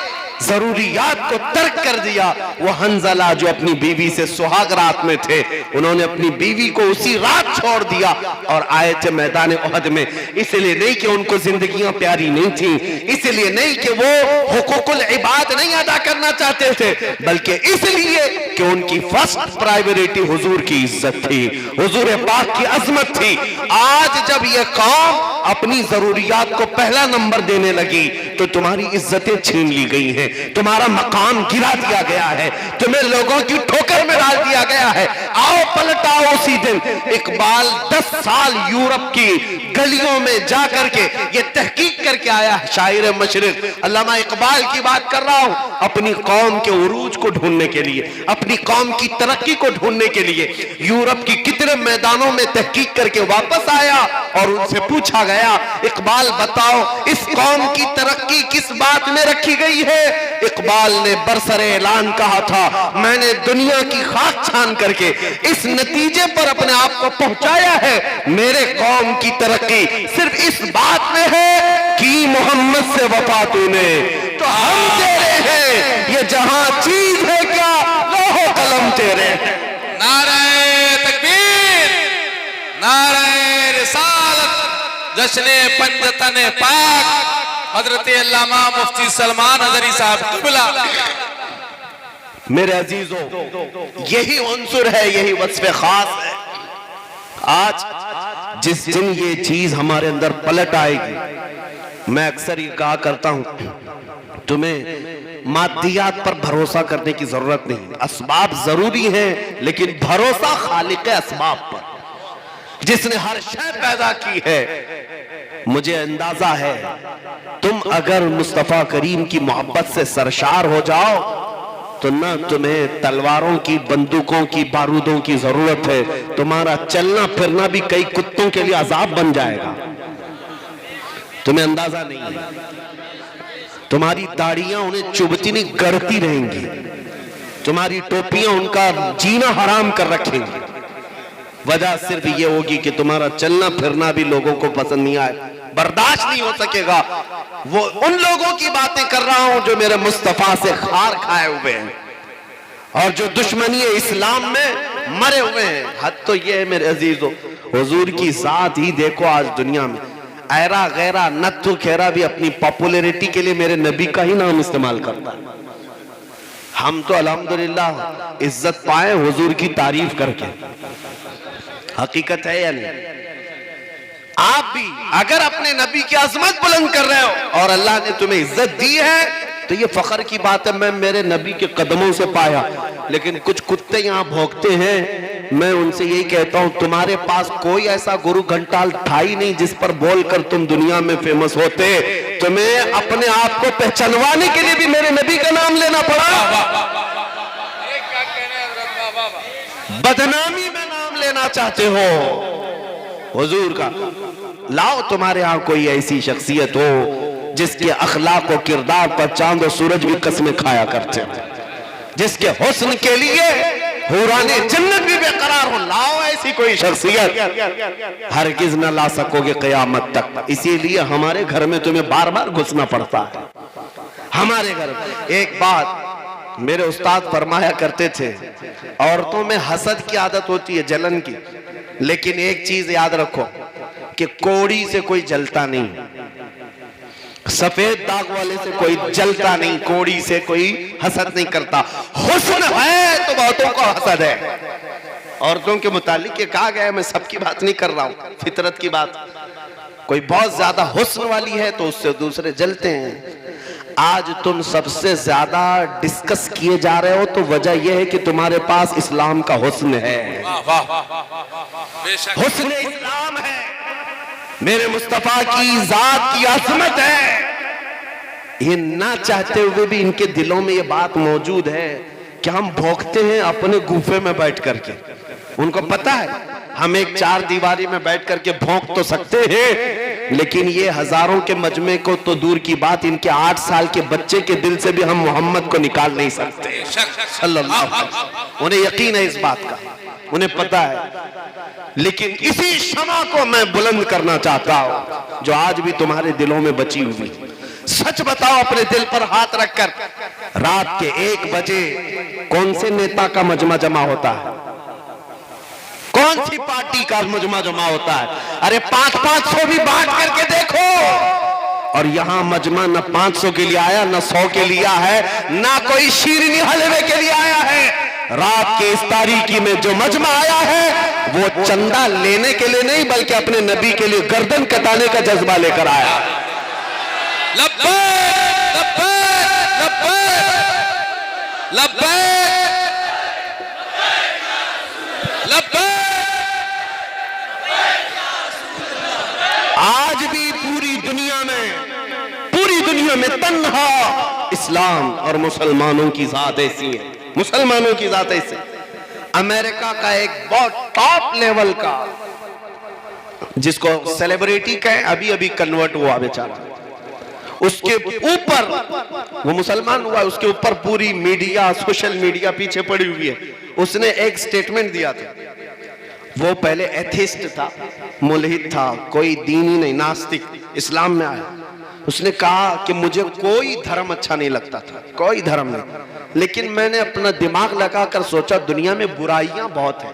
जरूरियात को तर्क कर दिया। वो हंजला जो अपनी बीवी से सुहाग रात में थे, उन्होंने अपनी बीवी को उसी रात छोड़ दिया और आए थे मैदान ओहद में। इसलिए नहीं कि उनको जिंदगियां प्यारी नहीं थी, इसलिए नहीं कि वो हुकूकुल इबाद नहीं अदा करना चाहते थे, बल्कि इसलिए कि उनकी फर्स्ट प्रायोरिटी हुजूर की इज्जत थी, हुजूर पाक की अजमत थी। आज जब ये कौम अपनी जरूरियात को पहला नंबर देने लगी तो तुम्हारी इज्जतें छीन ली गई हैं, तुम्हारा मकाम गिरा दिया गया है, तुम्हें लोगों की ठोकर में डाल दिया गया है। आओ पलटाओ उसी दिन। इकबाल 10 साल यूरोप की गलियों में जा करके ये तहकीक करके आया, शायर मशरिक अल्लामा इकबाल की बात कर रहा हूं, अपनी कौम के उरूज को ढूंढने के लिए, अपनी कौम की तरक्की को ढूंढने के लिए यूरोप की कितने मैदानों में तहकीक करके वापस आया और उनसे पूछा गया, इकबाल बताओ इस कौम की तरक्की किस बात में रखी गई है? इकबाल ने बरसरे ऐलान कहा था, मैंने दुनिया की खाक छान करके इस नतीजे पर अपने आप को पहुंचाया है, मेरे कौम की तरक्की सिर्फ इस बात में है की मोहम्मद से वफा तूने, तो हम तेरे हैं, ये जहां चीज है क्या लोहो कलम तेरे हैं। नारे तकबीर, नारे रिसालत, जश्ने पंजतन पाक, हजरत अल्लामा मुफ्ती सलमान अजहरी साहब किबला। मेरे अजीजों, यही उन्सुर है, यही वस्फ़े खास है। आज जिस दिन ये चीज हमारे अंदर पलट आएगी, मैं अक्सर ये कहा करता हूं, तुम्हें मादियात पर भरोसा करने की जरूरत नहीं। असबाब जरूरी हैं, लेकिन भरोसा खालिक असबाब पर, जिसने हर शय पैदा की है। मुझे अंदाजा है, तुम अगर मुस्तफा करीम की मोहब्बत से सरशार हो जाओ तो ना तुम्हें तलवारों की, बंदूकों की, बारूदों की जरूरत है। तुम्हारा चलना फिरना भी कई कुत्तों के लिए अजाब बन जाएगा। तुम्हें अंदाजा नहीं है। तुम्हारी दाढ़ियां उन्हें चुभती नहीं, गड़ती रहेंगी। तुम्हारी टोपियां उनका जीना हराम कर रखेंगी। वजह सिर्फ ये होगी कि तुम्हारा चलना फिरना भी लोगों को पसंद नहीं आए, बर्दाश्त नहीं हो सकेगा। वो उन लोगों की बातें कर रहा हूं जो मेरे मुस्तफा से खार खाए हुए हैं और जो दुश्मनी इस्लाम में मरे हुए हैं। हद तो ये है मेरे अजीजों, हुजूर की जात ही देखो आज दुनिया में। ऐरा गैरा नत्थु खेरा भी अपनी पॉपुलैरिटी के लिए मेरे नबी का ही नाम इस्तेमाल करता है। हम तो अल्हम्दुलिल्लाह इज्जत पाए हुजूर की तारीफ करके। हकीकत है या नहीं? आप भी अगर अपने नबी की अजमत बुलंद कर रहे हो और अल्लाह ने तुम्हें इज्जत दी है तो ये फख्र की बात है, मैं मेरे नबी के कदमों से पाया। लेकिन कुछ कुत्ते यहाँ भौंकते हैं, मैं उनसे यही कहता हूँ, तुम्हारे पास कोई ऐसा गुरु घंटाल था ही नहीं जिस पर बोलकर तुम दुनिया में फेमस होते। तुम्हें अपने आप को पहचानवाने के लिए भी मेरे नबी का नाम लेना पड़ा। बदनामी में नाम लेना चाहते हो हुजूर का, लाओ तुम्हारे यहां कोई ऐसी शख्सियत हो जिसके अखलाक और किरदार पर चांद और सूरज भी कसमें खाया करते हैं, जिसके हुस्न के लिए हुराने जन्नत भी बेकरार हो। लाओ ऐसी कोई शख्सियत, हरगिज न ला सकोगे क़यामत तक। इसीलिए हमारे घर में तुम्हें बार बार घुसना पड़ता है। हमारे घर में एक बात मेरे उस्ताद फरमाया करते थे, औरतों में हसद की आदत होती है, जलन की, लेकिन एक चीज याद रखो कि कोड़ी से कोई जलता नहीं, सफेद दाग वाले से कोई जलता नहीं, कोड़ी से कोई हसद नहीं करता। हुस्न है तो बहुतों को हसद है। औरतों के मुतालिक ये कहा गया है, मैं सबकी बात नहीं कर रहा हूं, फितरत की बात। कोई बहुत ज्यादा हुस्न वाली है तो उससे दूसरे जलते हैं। आज तुम सबसे ज्यादा डिस्कस किए जा रहे हो तो वजह यह है कि तुम्हारे पास इस्लाम का हुस्न है। हुस्न इस्लाम है, मेरे मुस्तफा की जात की अजमत है। ये ना चाहते हुए भी इनके दिलों में ये बात मौजूद है कि हम भौंकते हैं अपने गुफे में बैठ करके। उनको पता है हम एक चार दीवारी में बैठ करके भौंक तो सकते हैं, लेकिन ये हजारों के मजमे को तो दूर की बात, इनके 8 साल के बच्चे के दिल से भी हम मोहम्मद को निकाल नहीं सकते सल्लल्लाहु अलैहि वसल्लम। उन्हें यकीन है इस बात का, उन्हें पता है। लेकिन इसी शमा को मैं बुलंद करना चाहता हूं जो आज भी तुम्हारे दिलों में बची हुई। सच बताओ अपने दिल पर हाथ रखकर, रात के 1 बजे कौन से नेता का मजमा जमा होता है? कौन सी पार्टी का मजमा जमा होता है? अरे 500 भी बांट करके देखो। और यहां मजमा न 500 के लिए आया, न 100 के लिए है, ना कोई शीरनी हलवे के लिए आया है। रात के इस तारीकी में जो मजमा आया है वो चंदा लेने के लिए नहीं, बल्कि अपने नबी के लिए गर्दन कटाने का जज्बा लेकर आया। लब्बैक लब्बैक लब्बैक लब्बैक लब्बैक। आज भी पूरी दुनिया में तन्हा इस्लाम और मुसलमानों की जात ऐसी है, मुसलमानों की जात ऐसी। अमेरिका का एक बहुत टॉप लेवल का, जिसको सेलिब्रिटी कहें, अभी अभी कन्वर्ट हुआ बेचारा, उसके ऊपर वो मुसलमान हुआ, उसके ऊपर पूरी मीडिया, सोशल मीडिया पीछे पड़ी हुई है। उसने एक स्टेटमेंट दिया था। वो पहले एथिस्ट था, मुल्हिद था, कोई दीन ही नहीं, नास्तिक, इस्लाम में आया। उसने कहा कि मुझे कोई धर्म अच्छा नहीं लगता था, कोई धर्म नहीं, लेकिन मैंने अपना दिमाग लगाकर सोचा दुनिया में बुराइयां बहुत हैं,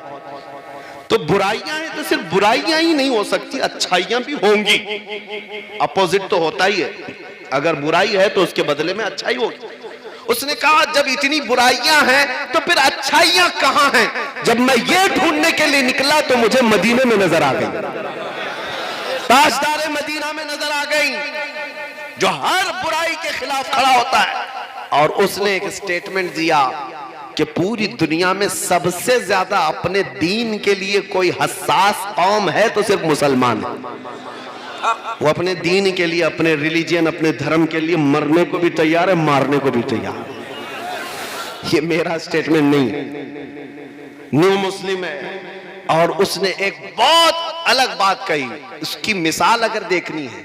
तो बुराइयां हैं तो सिर्फ बुराइयां ही नहीं हो सकती, अच्छाइयां भी होंगी। अपोजिट तो होता ही है, अगर बुराई है तो उसके बदले में अच्छाई होगी। उसने कहा जब इतनी बुराइयां हैं तो फिर अच्छाइयां कहां हैं? जब मैं ये ढूंढने के लिए निकला तो मुझे मदीने में नजर आ गई, ताजदार मदीना में नजर आ गई, जो हर बुराई के खिलाफ खड़ा होता है। और उसने एक स्टेटमेंट दिया कि पूरी दुनिया में सबसे ज्यादा अपने दीन के लिए कोई हसास कौम है तो सिर्फ मुसलमान है। वो अपने दीन के लिए, अपने रिलीजन, अपने धर्म के लिए मरने को भी तैयार है, मारने को भी तैयार। ये मेरा स्टेटमेंट नहीं, न्यू मुस्लिम है। और उसने एक बहुत अलग बात कही, उसकी मिसाल अगर देखनी है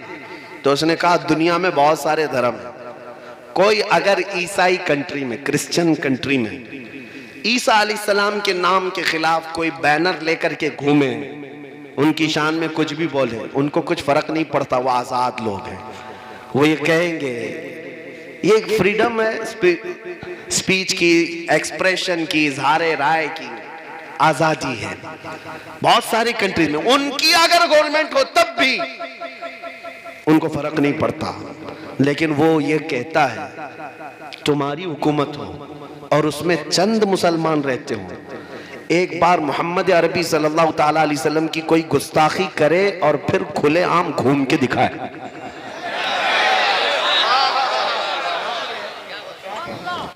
तो उसने कहा दुनिया में बहुत सारे धर्म हैं, कोई अगर ईसाई कंट्री में, क्रिश्चियन कंट्री में ईसा अलैहिस्सलाम के नाम के खिलाफ कोई बैनर लेकर के घूमे, उनकी शान में कुछ भी बोले, उनको कुछ फर्क नहीं पड़ता, वो आजाद लोग हैं। वो ये कहेंगे, ये एक फ्रीडम है स्पीच की, एक्सप्रेशन की, इजहार राय की आजादी है। बहुत सारी कंट्री में उनकी अगर गवर्नमेंट हो तब भी उनको फर्क नहीं पड़ता, लेकिन वो ये कहता है तुम्हारी हुकूमत हो और उसमें चंद मुसलमान रहते हो, एक बार मोहम्मद अरबी सल्लल्लाहु ताला अलैहि वसल्लम की कोई गुस्ताखी करे और फिर खुलेआम घूम के दिखाए,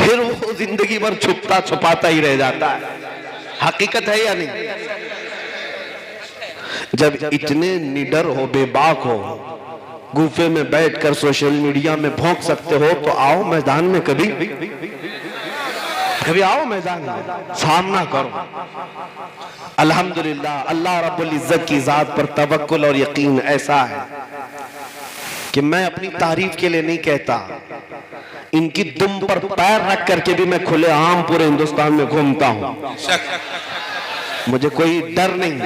फिर वो जिंदगी भर छुपता छुपाता ही रह जाता है। हकीकत है या नहीं? जब इतने निडर हो, बेबाक हो, गुफे में बैठकर सोशल मीडिया में भौंक सकते हो, तो आओ मैदान में, कभी आओ मैदान में, सामना करो। अल्हम्दुलिल्लाह, अल्लाह रब्बुल इज्जत की जात पर तवक्कुल और यकीन ऐसा है कि मैं अपनी तारीफ के लिए नहीं कहता, इनकी दुम पर पैर रख करके भी मैं खुलेआम पूरे हिंदुस्तान में घूमता हूं, मुझे कोई डर नहीं।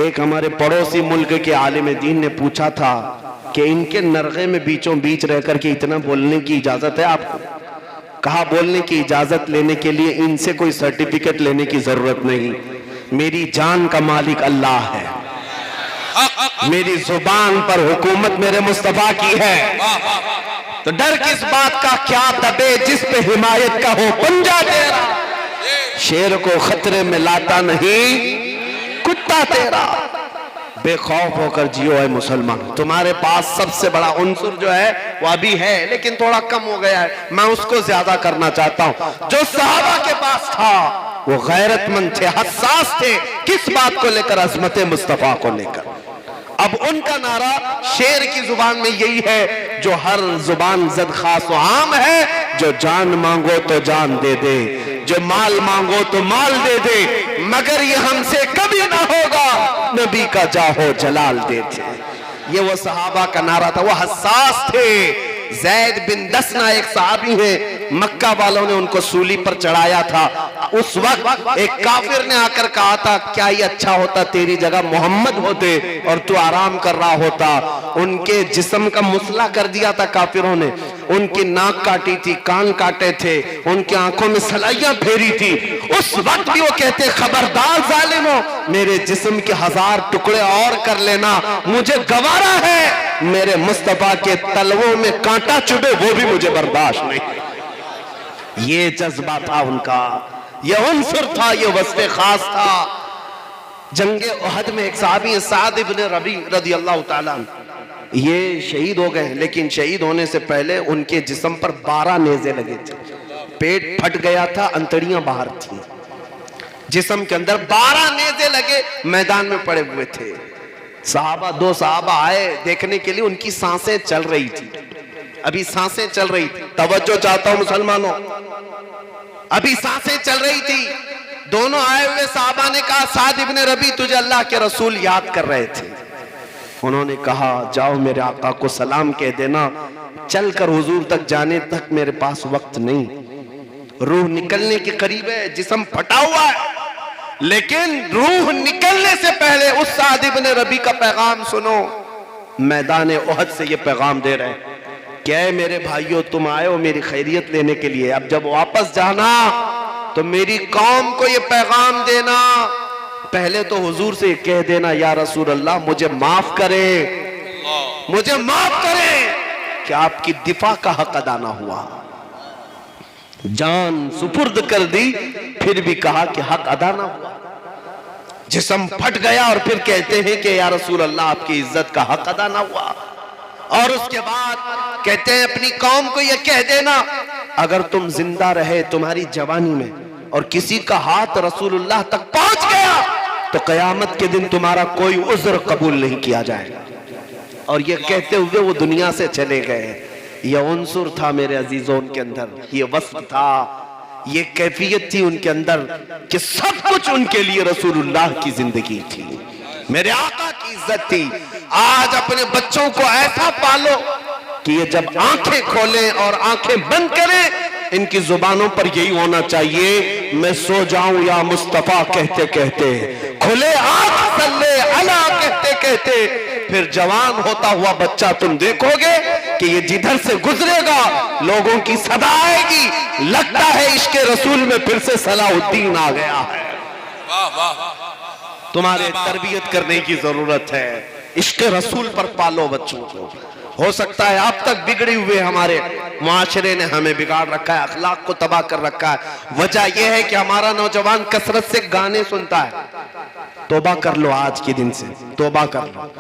एक हमारे पड़ोसी मुल्क के आलिम दीन ने पूछा था कि इनके नरगे में बीचों बीच रह करके इतना बोलने की इजाजत है आपको? कहा बोलने की इजाजत लेने के लिए इनसे कोई सर्टिफिकेट लेने की जरूरत नहीं, मेरी जान का मालिक अल्लाह है, मेरी जुबान पर हुकूमत मेरे मुस्तफा की है, तो डर किस बात का, क्या दबे जिस पे हिमायत का हो पंजा तेरा, शेर को खतरे में लाता नहीं कुत्ता तेरा, बेखौफ होकर जियो है मुसलमान। तुम्हारे पास सबसे बड़ा उन्सुर जो है वो अभी है, लेकिन थोड़ा कम हो गया है, मैं उसको ज्यादा करना चाहता हूं। जो सहाबा के पास था वो गैरतमंद थे, हसास थे, किस बात को लेकर? अजमत मुस्तफा को लेकर। अब उनका नारा शेर की जुबान में यही है जो हर जुबान जद खास व आम है, जो जान मांगो तो जान दे दे, जो माल मांगो तो माल दे दे, मगर ये हमसे कभी ना होगा, नबी का जाहो जलाल दे दे। ये वो सहाबा का नारा था, वो हसास थे। ज़ैद बिन दसना एक सहाबी है, मक्का वालों ने उनको सूली पर चढ़ाया था। उस वक्त एक काफिर ने आकर कहा था क्या ये अच्छा होता तेरी जगह मोहम्मद होते और तू आराम कर रहा होता। उनके जिस्म का मुसला कर दिया था काफिरों ने, उनकी नाक काटी थी, कान काटे थे, उनकी आंखों में सलाइयां फेरी थी। उस वक्त भी वो कहते खबरदार जालिमो, मेरे जिस्म के 1000 टुकड़े और कर लेना, मुझे गवारा है मेरे मुस्तफा के तलवों में कांटा चुभे, वो भी मुझे बर्दाश्त नहीं। ये जज्बा था उनका, ये उन्सुर था, ये वस्फ़े खास था। जंगे उहद में एक सहाबी साद इब्न रबी रदियल्लाहु ताला, ये शहीद हो गए, लेकिन शहीद होने से पहले उनके जिस्म पर 12 नेज़े लगे थे, पेट फट गया था, अंतड़ियां बाहर थी, जिस्म के अंदर 12 नेज़े लगे, मैदान में पड़े हुए थे। सहाबा, 2 सहाबा आए देखने के लिए, उनकी सांसें चल रही थी, अभी सांसें चल रही थी। तवज्जो चाहता हूं मुसलमानों, अभी सांसें चल रही थी। दोनों आए हुए सहाबा ने कहा साद इब्न रबी तुझे अल्लाह के रसूल याद कर रहे थे। उन्होंने कहा जाओ मेरे आका को सलाम कह देना, चलकर हुजूर तक जाने तक मेरे पास वक्त नहीं, रूह निकलने के करीब है, जिस्म फटा हुआ है, लेकिन रूह निकलने से पहले उस साद इब्न रबी का पैगाम सुनो। मैदान ओहद से ये पैगाम दे रहे हैं कि ऐ मेरे भाइयों, तुम आए हो मेरी खैरियत लेने के लिए, अब जब वापस जाना तो मेरी कौम को ये पैगाम देना, पहले तो हुजूर से कह देना, या रसूल अल्लाह मुझे माफ करें, मुझे माफ करें कि आपकी दिफा का हक अदा ना हुआ। जान सुपुर्द कर दी, फिर भी कहा कि हक अदा ना हुआ। जिस्म फट गया और फिर कहते हैं कि या रसूल अल्लाह आपकी इज्जत का हक अदा ना हुआ। और उसके बाद कहते हैं अपनी कौम को यह कह देना, अगर तुम जिंदा रहे तुम्हारी जवानी में और किसी का हाथ रसूलुल्लाह तक पहुंच गया तो कयामत के दिन तुम्हारा कोई उज्र कबूल नहीं किया जाएगा। और ये कहते हुए वो दुनिया से चले गए। यह उन्सुर था मेरे अजीजों उनके अंदर, ये वस्फ था, ये कैफियत थी उनके अंदर कि सब कुछ उनके लिए रसूलुल्लाह की जिंदगी थी, मेरे आका की इज्जत थी। आज अपने बच्चों को ऐसा पालो कि ये जब आंखें खोलें और आंखें बंद करें, इनकी जुबानों पर यही होना चाहिए, मैं सो जाऊं या मुस्तफा कहते कहते, खुले आंख सल्ले अला कहते कहते। फिर जवान होता हुआ बच्चा तुम देखोगे कि ये जिधर से गुजरेगा लोगों की सदा आएगी, लगता है इश्क रसूल में फिर से सलाहुद्दीन आ गया है। तुम्हारे तरबियत करने की जरूरत है, इश्क रसूल पर पालो बच्चों को। हो सकता है अब तक बिगड़े हुए हमारे मुआशरे ने हमें बिगाड़ रखा है, अखलाक को तबाह कर रखा है। वजह यह है कि हमारा नौजवान कसरत से गाने सुनता है। तौबा कर लो, आज के दिन से तौबा कर लो।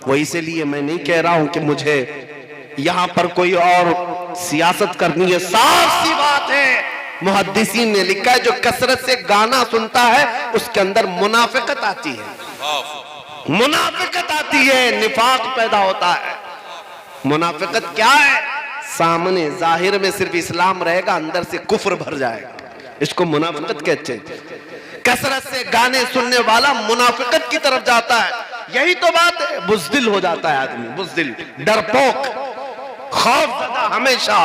वो इसीलिए मैं नहीं कह रहा हूं कि मुझे यहां पर कोई और सियासत करनी है, साफ सी बात है, मुहद्दिसीन ने लिखा है जो कसरत से गाना सुनता है उसके अंदर मुनाफिकत आती है, मुनाफिकत आती है, निफाक पैदा होता है। मुनाफिकत क्या है? सामने जाहिर में सिर्फ इस्लाम रहेगा, अंदर से कुफ्र भर जाएगा, इसको मुनाफिकत कहते हैं। कसरत से गाने सुनने वाला मुनाफिकत की तरफ जाता है, यही तो बात है। बुज़दिल हो जाता है आदमी, बुज़दिल, डरपोक, खौफज़दा हमेशा।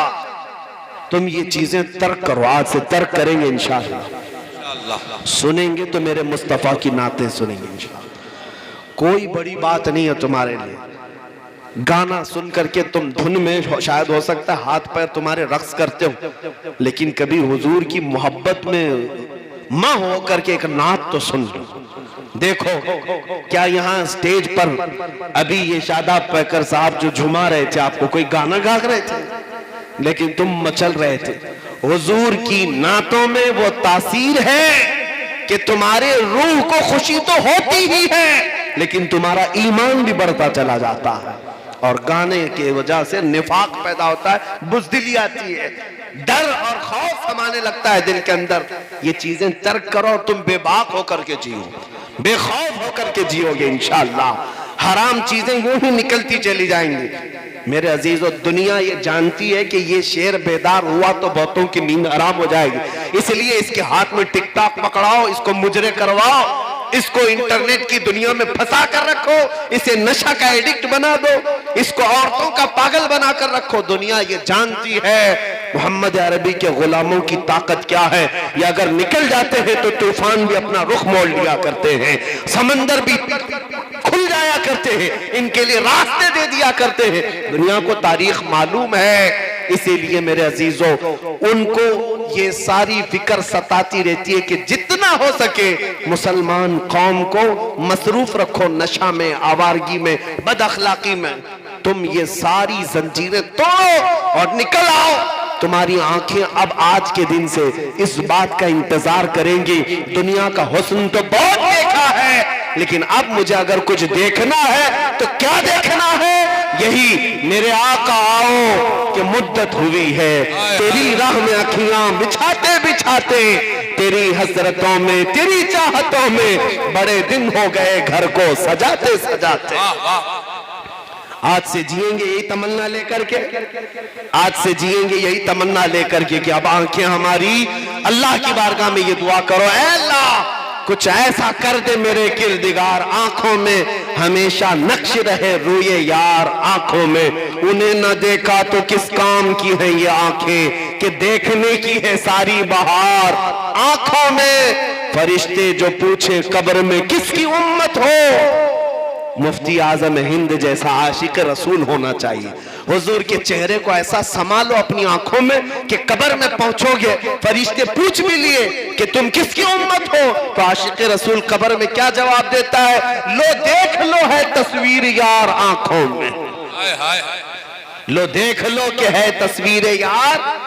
तुम ये चीजें तर्क करो, आज से तर्क करेंगे इंशाअल्लाह। सुनेंगे तो मेरे मुस्तफा की नातें सुनेंगे इंशाअल्लाह। कोई बड़ी बात नहीं है तुम्हारे लिए। गाना सुन करके तुम धुन में शायद हो सकता है हाथ पैर तुम्हारे रक्स करते हो, लेकिन कभी हुजूर की मोहब्बत में मां हो करके एक नात तो सुन लो। देखो क्या यहाँ स्टेज पर अभी ये शादाब पैकर साहब जो झुमा रहे थे, आपको कोई गाना गा रहे थे, लेकिन तुम मचल रहे थे। हुजूर की नातों में वो तासीर है कि तुम्हारे रूह को खुशी तो होती ही है, लेकिन तुम्हारा ईमान भी बढ़ता चला जाता है। और गाने की वजह से निफाक पैदा होता है, बुज़दिली आती है, डर और खौफ समाने लगता है दिल के अंदर। ये चीजें तर्क करो और तुम बेबाक होकर के जियो, बेखौफ होकर के जियोगे इंशाअल्लाह। हराम चीजें यूं ही निकलती चली जाएंगी। मेरे अजीजों, दुनिया ये जानती है कि ये शेर बेदार हुआ तो बहुतों की नींद हराम हो जाएगी, इसलिए इसके हाथ में टिकटॉक पकड़ाओ, इसको मुजरे करवाओ, इसको इंटरनेट की दुनिया में फंसा कर रखो, इसे नशा का एडिक्ट बना दो, इसको औरतों का पागल बना कर रखो। दुनिया ये जानती है मोहम्मद अरबी के गुलामों की ताकत क्या है। ये अगर निकल जाते हैं तो तूफान भी अपना रुख मोड़ लिया करते हैं, समंदर भी खुल जाया करते हैं, इनके लिए रास्ते दे दिया करते हैं। दुनिया को तारीख मालूम है, इसीलिए मेरे अजीजों उनको ये सारी फिक्र सताती रहती है कि जितना हो सके मुसलमान कौम को मसरूफ रखो नशा में, आवारगी में, बदअखलाकी में। तुम ये सारी जंजीरें तोड़ो और निकल आओ। तुम्हारी आंखें अब आज के दिन से इस बात का इंतजार करेंगी, दुनिया का हुस्न तो बहुत देखा है, लेकिन अब मुझे अगर कुछ देखना है तो क्या देखना है? यही मेरे आका आओ कि मुद्दत हुई है, तेरी राह में अखियां बिछाते बिछाते, तेरी हसरतों में, तेरी चाहतों में बड़े दिन हो गए घर को सजाते सजाते। आज से जिएंगे यही तमन्ना लेकर के, आज से जिएंगे यही तमन्ना लेकर के कि अब आंखें हमारी अल्लाह की बारगाह में ये दुआ करो, ऐ अल्लाह कुछ ऐसा कर दे मेरे किरदिगार, आंखों में हमेशा नक्श रहे रूए यार, आंखों में उन्हें न देखा तो किस काम की है ये आंखें कि देखने की है सारी बहार। आंखों में फरिश्ते जो पूछे कब्र में किसकी उम्मत हो, मुफ्ती आजम हिंद जैसा आशिक रसूल होना चाहिए। हुजूर के चेहरे को ऐसा संभालो अपनी आंखों में कि कब्र में पहुंचोगे, फरिश्ते पूछ भी लिए कि तुम किसकी उम्मत हो, तो आशिक रसूल कब्र में क्या जवाब देता है? लो देख लो है तस्वीर यार आंखों में, लो देख लो कि है तस्वीर यार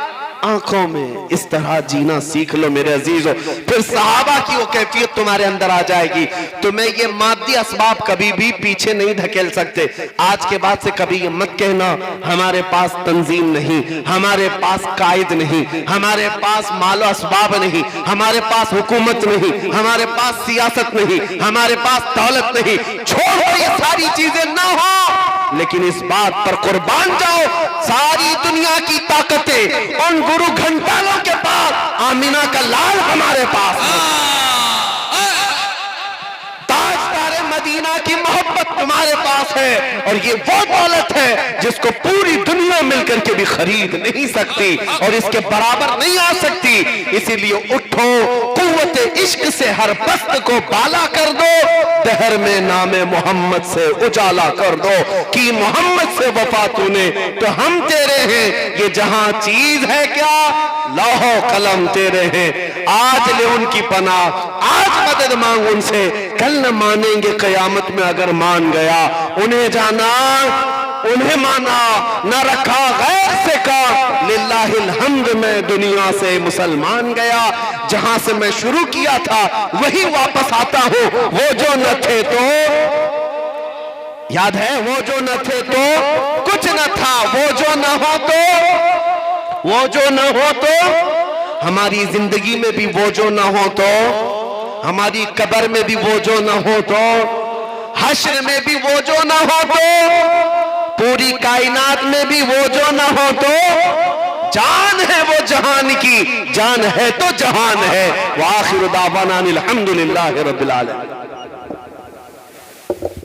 आंखों में। इस तरह जीना सीख लो मेरे अजीजों, फिर सहाबा की वो कैफियत तुम्हारे अंदर आ जाएगी। तुम्हें ये मादी असबाब कभी भी पीछे नहीं धकेल सकते। आज के बाद से कभी ये मत कहना हमारे पास तंजीम नहीं, हमारे पास कायद नहीं, हमारे पास मालो असबाब नहीं, हमारे पास हुकूमत नहीं, हमारे पास सियासत नहीं, हमारे पास दौलत नहीं। छोड़ो ये सारी चीजें ना हो, लेकिन इस बात पर कुर्बान जाओ, सारी दुनिया की ताकतें उन गुरु घंटालों के पास, आमीना का लाल हमारे पास है, ताजदारे मदीना की मोहब्बत तुम्हारे पास है, और ये वो दौलत है जिसको पूरी दुनिया मिलकर के भी खरीद नहीं सकती और इसके बराबर नहीं आ सकती। इसीलिए उठो, कुव्वत इश्क से हर बस्त को बाला कर दो, दहर में नामे मोहम्मद से उजाला कर दो कि मोहम्मद से वफा तूने तो हम तेरे हैं। ये जहां चीज है क्या, लौहो कलम तेरे हैं। आज ले उनकी पनाह, आज मदद मांग उनसे, कल न मानेंगे कयामत में अगर मान गया। उन्हें जाना, उन्हें माना, न रखा गैर से का, लिल्लाहिल हम्द में दुनिया से मुसलमान गया। जहां से मैं शुरू किया था वही वापस आता हूं। वो जो न थे तो याद है, वो जो न थे तो कुछ न था, वो जो न हो तो, वो जो न हो तो, हमारी जिंदगी में भी वो जो न हो तो, हमारी कब्र में भी वो जो न हो तो, हश्र में भी वो जो न हो तो, पूरी कायनात में भी वो जो न हो तो, जान है वो जहान की, जान है तो जहान है। व आखिर दावाना अनिल हम्दुलिल्लाहि रब्बिल आलमीन।